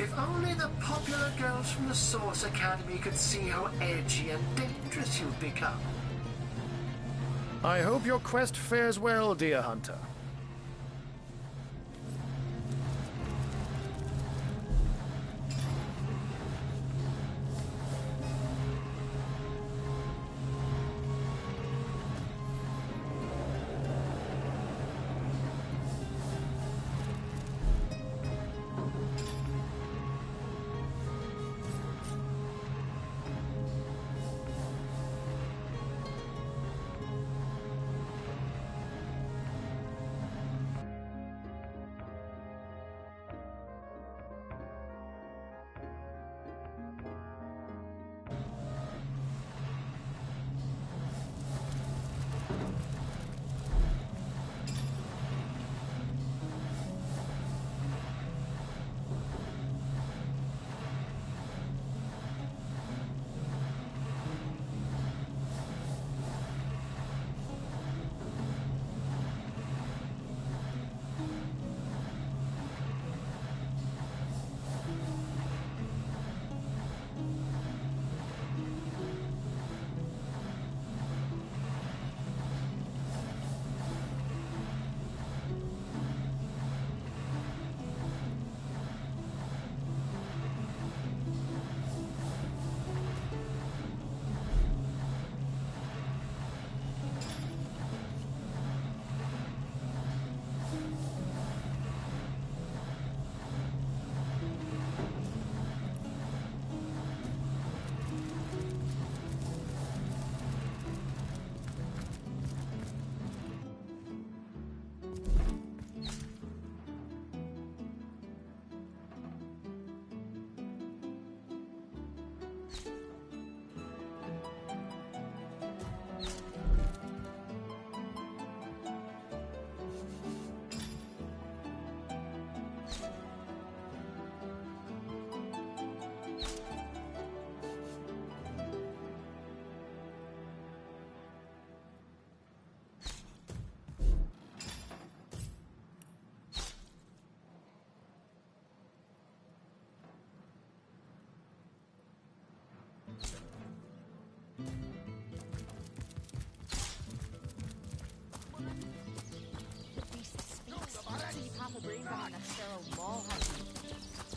Speaker 12: If only the popular girls from the Source Academy could see how edgy and dangerous you've become. I hope your quest fares well, dear hunter.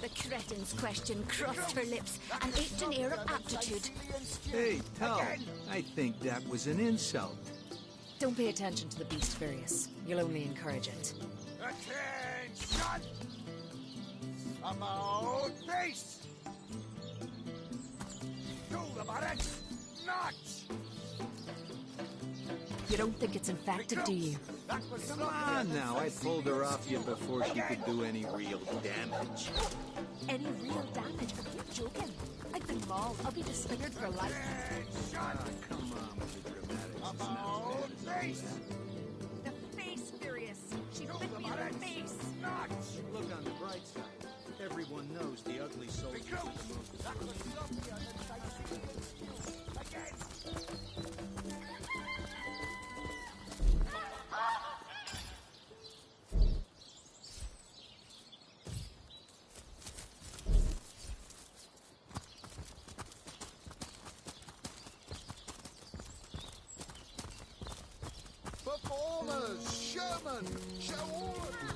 Speaker 4: The cretin's question crossed her lips and ached an air of aptitude.
Speaker 15: Hey, Tal, I think that was an insult.
Speaker 6: Don't pay attention to the beast, Virius. You'll only encourage it.
Speaker 10: Attention! About face! Do the barracks! Notch!
Speaker 6: You don't think it's infected, do you?
Speaker 15: Come on now, I pulled her off you before she could do any real damage.
Speaker 4: Any real damage? Are you joking? I've been mauled. I'll be disfigured for life.
Speaker 15: Come on with the dramatics.
Speaker 10: About face!
Speaker 4: The face, Furious. She bit me in the face.
Speaker 15: Look on the bright side. Everyone knows the ugly soldiers are the most...
Speaker 10: Performers, showmen, show order.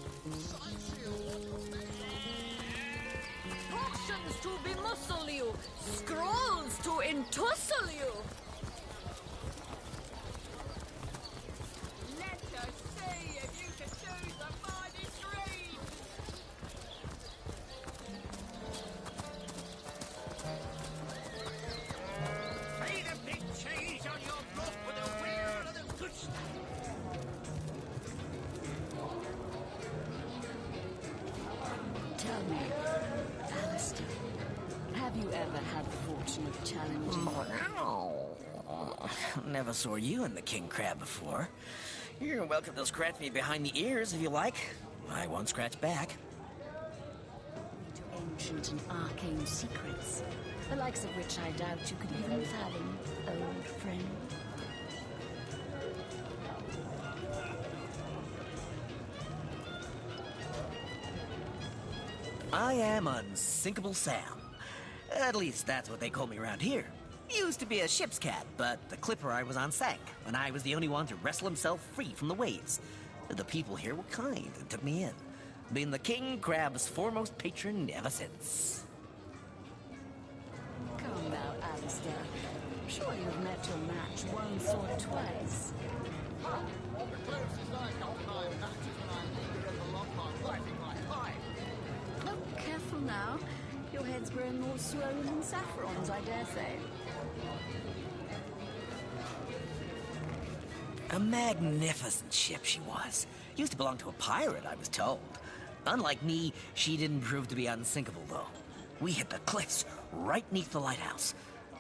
Speaker 6: Potions to bemuscle you, scrolls to entussle you.
Speaker 3: Let us see if you can choose the finest reed.
Speaker 8: Feed a big cheese on your roof with a wheel of the good stuff.
Speaker 2: Tell me, Alistair, have you ever had the fortune of challenging...
Speaker 13: Never saw you in the king crab before. You're welcome to scratch me behind the ears if you like. I won't scratch back.
Speaker 2: ...to ancient and arcane secrets, the likes of which I doubt you could even fathom, old friend.
Speaker 13: I am Unsinkable Sam. At least that's what they call me around here. Used to be a ship's cat, but the clipper I was on sank, and I was the only one to wrestle himself free from the waves. The people here were kind and took me in. Been the king crab's foremost patron ever since.
Speaker 17: Come now, Alistair. Sure you've met your match once or twice.
Speaker 10: The closest I got to my match is when I'm leader of the longboat fighting like pie.
Speaker 17: Oh, careful now. Your head's grown more swollen than Saffron's, I dare say.
Speaker 13: A magnificent ship she was. Used to belong to a pirate, I was told. Unlike me, she didn't prove to be unsinkable, though. We hit the cliffs right neath the lighthouse.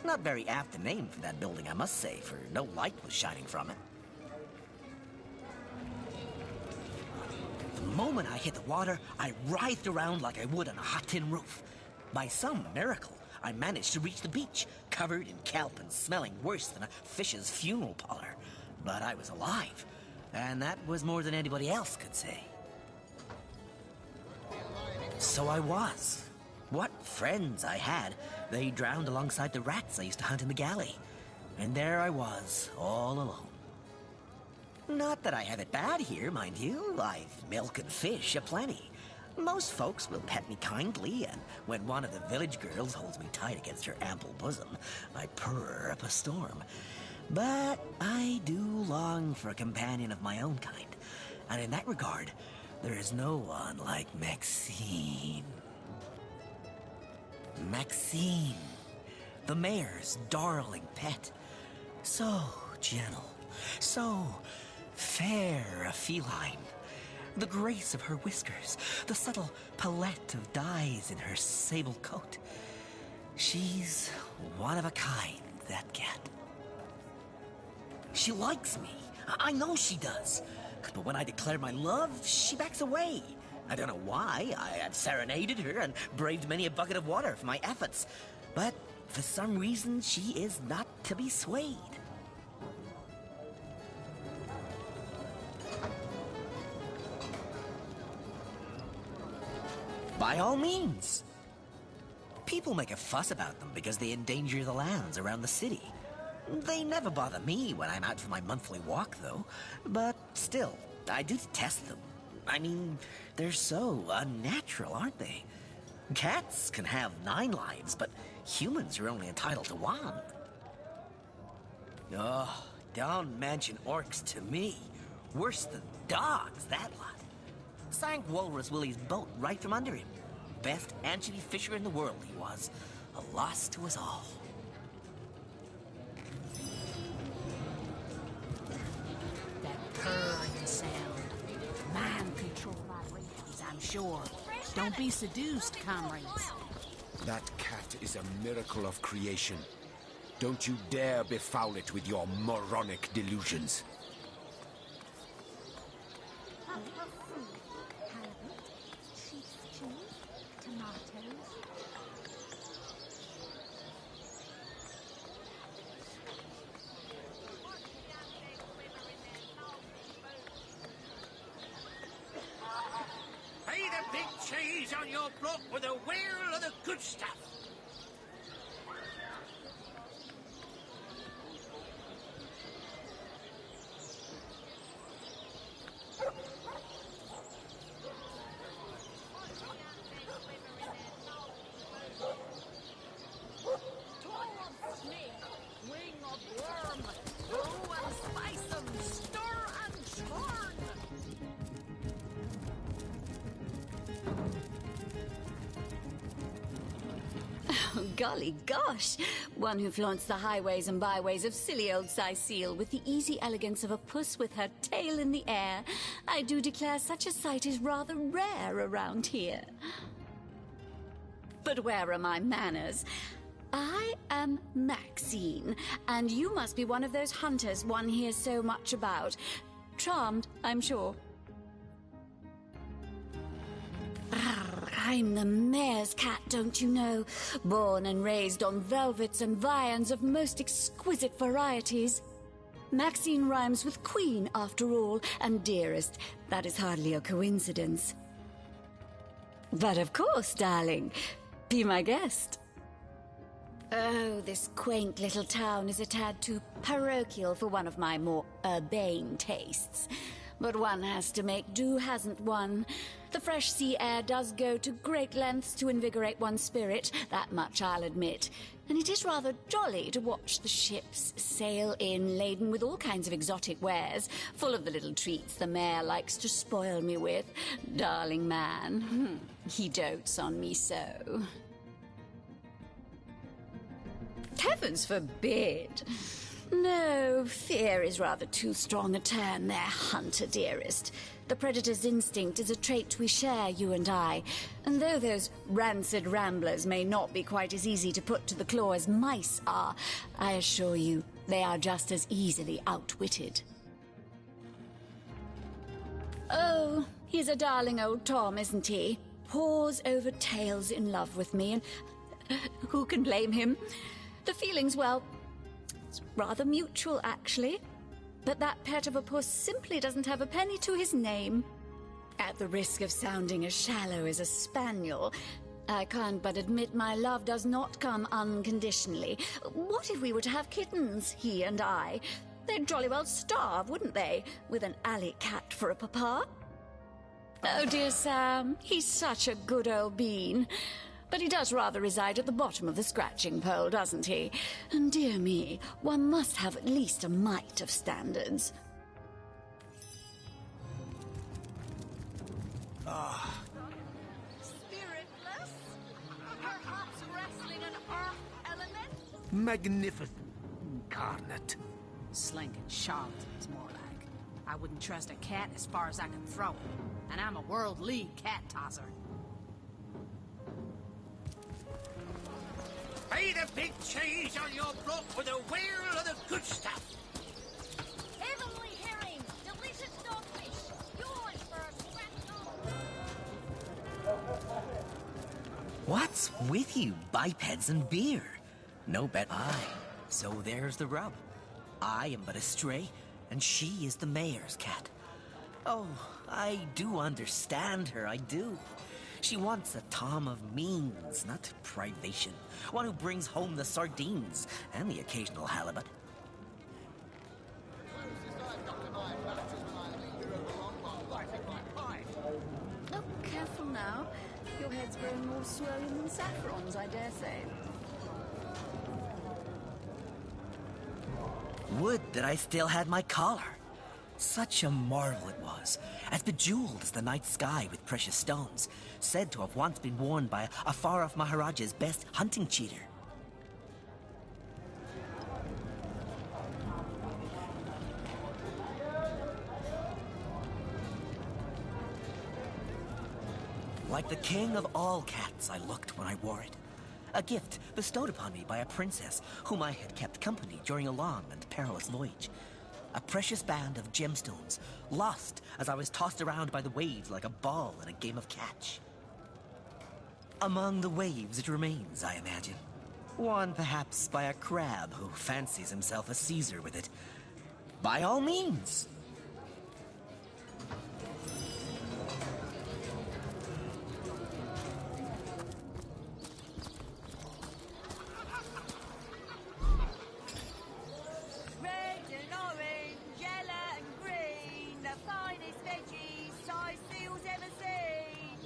Speaker 13: Not very apt a name for that building, I must say, for no light was shining from it. The moment I hit the water, I writhed around like I would on a hot tin roof. By some miracle, I managed to reach the beach, covered in kelp and smelling worse than a fish's funeral parlor. But I was alive, and that was more than anybody else could say. So I was. What friends I had. They drowned alongside the rats I used to hunt in the galley. And there I was, all alone. Not that I have it bad here, mind you. I've milk and fish aplenty. Most folks will pet me kindly, and when one of the village girls holds me tight against her ample bosom, I purr up a storm. But I do long for a companion of my own kind, and in that regard, there is no one like Maxine. Maxine, the mayor's darling pet. So gentle, so fair a feline. The grace of her whiskers, the subtle palette of dyes in her sable coat. She's one of a kind, that cat. She likes me. I know she does. But when I declare my love, she backs away. I don't know why. I have serenaded her and braved many a bucket of water for my efforts. But for some reason, she is not to be swayed. By all means. People make a fuss about them because they endanger the lands around the city. They never bother me when I'm out for my monthly walk, though. But still, I do detest them. I mean, they're so unnatural, aren't they? Cats can have 9 lives, but humans are only entitled to 1. Oh, don't mention orcs to me. Worse than dogs, that lot. Sank Walrus Willie's boat right from under him. Best anchovy fisher in the world he was. A loss to us all.
Speaker 2: That purring sound. Mind control vibrations, I'm sure. Don't be seduced, comrades.
Speaker 9: That cat is a miracle of creation. Don't you dare befoul it with your moronic delusions.
Speaker 8: Pay the big cheese on your block with a wheel of the good stuff.
Speaker 17: Golly gosh! One who flaunts the highways and byways of silly old Cyseal with the easy elegance of a puss with her tail in the air. I do declare such a sight is rather rare around here. But where are my manners? I am Maxine, and you must be one of those hunters one hears so much about. Charmed, I'm sure. I'm the mayor's cat, don't you know? Born and raised on velvets and viands of most exquisite varieties. Maxine rhymes with queen, after all, and dearest. That is hardly a coincidence. But of course, darling. Be my guest. Oh, this quaint little town is a tad too parochial for one of my more urbane tastes. But one has to make do, hasn't one? The fresh sea air does go to great lengths to invigorate one's spirit, that much I'll admit. And it is rather jolly to watch the ships sail in laden with all kinds of exotic wares, full of the little treats the mayor likes to spoil me with. Darling man, he dotes on me so. Heavens forbid! No, fear is rather too strong a term there, hunter dearest. The predator's instinct is a trait we share, you and I. And though those rancid ramblers may not be quite as easy to put to the claw as mice are, I assure you they are just as easily outwitted. Oh, he's a darling old Tom, isn't he? Paws over tails in love with me, and who can blame him? The feeling's, well, it's rather mutual, actually. But that pet of a puss simply doesn't have a penny to his name. At the risk of sounding as shallow as a spaniel, I can't but admit my love does not come unconditionally. What if we were to have kittens, he and I? They'd jolly well starve, wouldn't they, with an alley cat for a papa? Oh, dear Sam, he's such a good old bean. But he does rather reside at the bottom of the scratching pole, doesn't he? And dear me, one must have at least a mite of standards.
Speaker 4: Spiritless? Perhaps wrestling an earth element?
Speaker 9: Magnificent. Incarnate.
Speaker 2: Slinking charlatans, more like. I wouldn't trust a cat as far as I can throw it. And I'm a world league cat tosser.
Speaker 8: Pay the big cheese on your block with a wheel of the good stuff.
Speaker 4: Heavenly herring, delicious dogfish, yours for a
Speaker 13: What's with you, bipeds and beer? No bet I. So there's the rub. I am but a stray, and she is the mayor's cat. Oh, I do understand her, I do. She wants a Tom of means, not privation. One who brings home the sardines and the occasional halibut.
Speaker 17: Oh, careful now. Your head's growing more swollen than saffrons, I dare say.
Speaker 13: Would that I still had my collar. Such a marvel it was, as bejeweled as the night sky with precious stones, said to have once been worn by a far-off Maharaja's best hunting cheater. Like the king of all cats, I looked when I wore it. A gift bestowed upon me by a princess whom I had kept company during a long and perilous voyage. A precious band of gemstones, lost as I was tossed around by the waves like a ball in a game of catch. Among the waves it remains, I imagine. Won perhaps by a crab who fancies himself a Caesar with it. By all means!
Speaker 3: Red and orange, yellow and green, the finest veggies Cyseal's ever seen.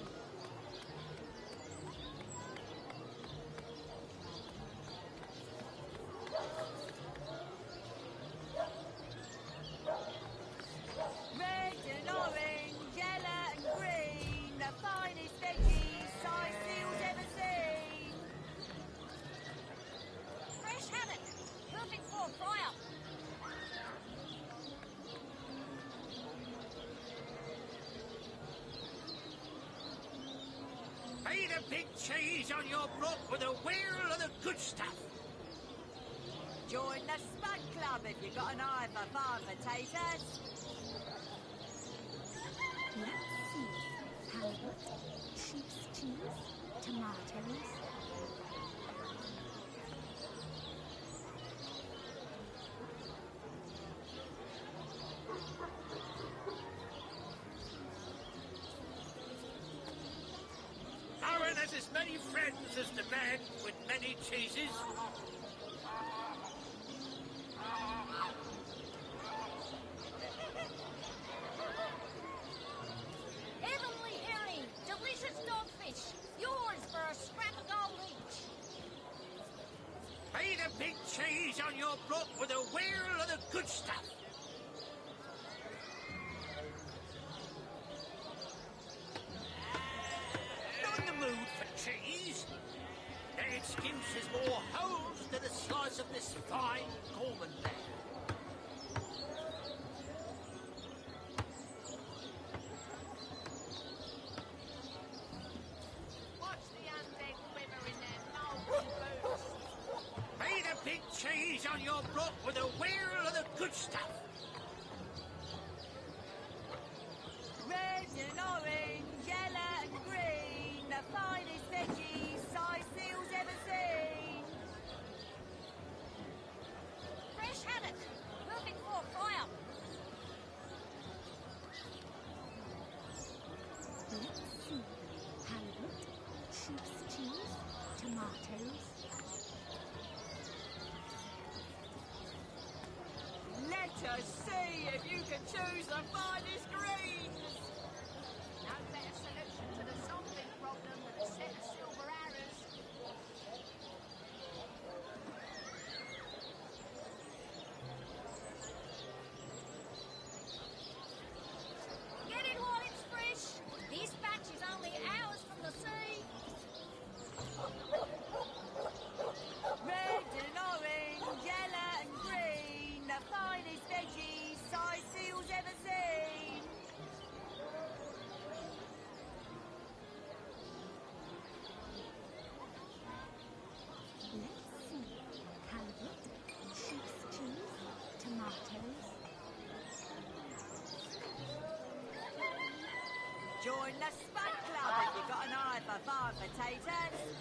Speaker 3: Red and orange, yellow and green, the finest veggies Cyseal's ever seen.
Speaker 4: Fresh haddock, perfect for a fry-up.
Speaker 8: Pay the big cheese on your block with a wheel of the good stuff.
Speaker 3: Join the Spud Club if you've got an eye for farm potatoes.
Speaker 7: Let's see. Halibut, sheep's cheese, tomatoes.
Speaker 8: has as many friends as the man with many cheeses.
Speaker 4: Heavenly herring, delicious dogfish, yours for a scrap of gold each.
Speaker 8: Pay the big cheese on your block with a wheel of the good stuff. Not in the mood for cheese. The excuse is more holes than a slice of this fine Gorman bear.
Speaker 4: Watch the undead quiver in their moldy boots.
Speaker 8: Pay the big cheese on your block with a wheel of the good stuff.
Speaker 3: Red and orange, yellow and green, the finest veggies Cyseal's ever seen.
Speaker 4: Fresh haddock, perfect for a fry-up.
Speaker 20: Let's see. Halibut, sheep's cheese, tomatoes.
Speaker 3: Let us see if you can choose the finest greens.
Speaker 4: No better solution to the zombie problem than a set of silver arrows. Get it while it's fresh. This batch is only hours from the sea.
Speaker 3: Red and orange, yellow and green, the finest veggies Cyseal's ever seen.
Speaker 20: Let's see. Halibut, sheep's cheese, tomatoes.
Speaker 3: Join the Spud Club if you've got an eye for farm potatoes.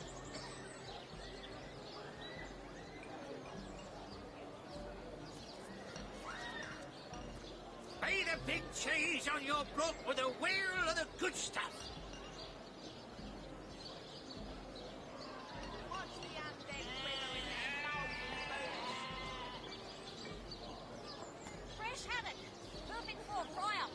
Speaker 8: Pay the big cheese on your block with a wheel of the good stuff.
Speaker 4: Watch the undead quiver in their moldy boots. Fresh haddock, perfect for a fry-up.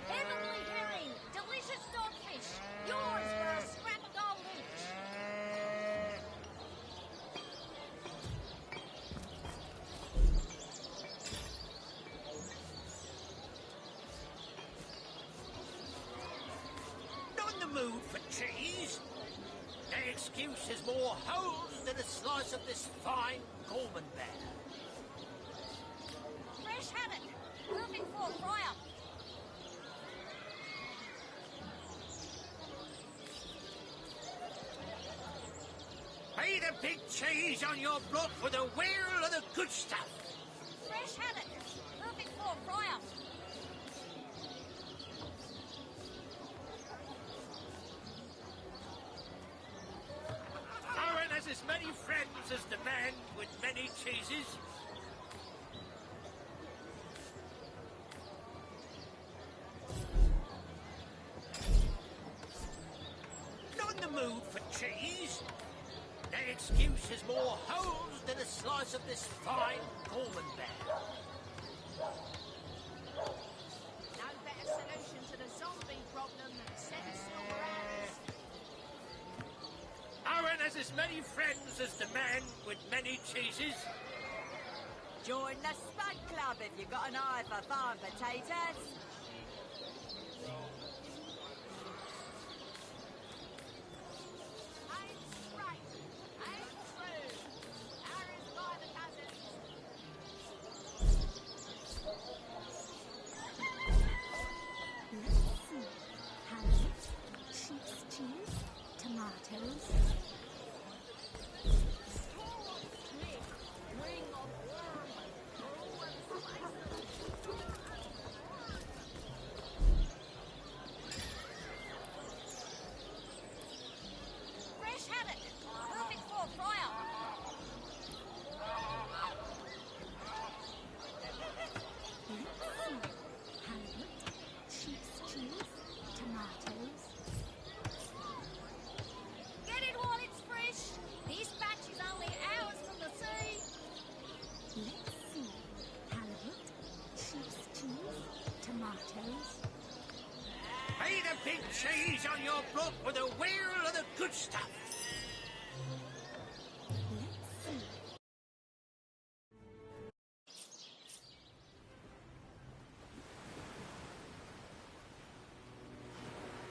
Speaker 4: Heavenly herring, delicious dogfish, yours for a scrap of gold each.
Speaker 8: Not in the mood for cheese. The excuse is more holes than a slice of this fine Gorman bear.
Speaker 4: Fresh haddock, perfect for a fry-up.
Speaker 8: Pay the big cheese on your block with a wheel of the good stuff.
Speaker 4: Fresh haddock, perfect for a fry-up.
Speaker 8: Owen has as many friends as the man with many cheeses. Not in the mood for cheese. The excuse is more holes than a slice of this fine Gorman bear.
Speaker 4: No better solution to the zombie problem than a set of silver arrows.
Speaker 8: Owen has as many friends as the man with many cheeses.
Speaker 3: Join the Spud Club if you've got an eye for farm potatoes.
Speaker 4: Ain't straight, ain't true. Arrows by the dozens.
Speaker 20: Let's see. Halibut, sheep's cheese, tomatoes.
Speaker 8: Lay the big cheese on your block with a wheel of the good stuff.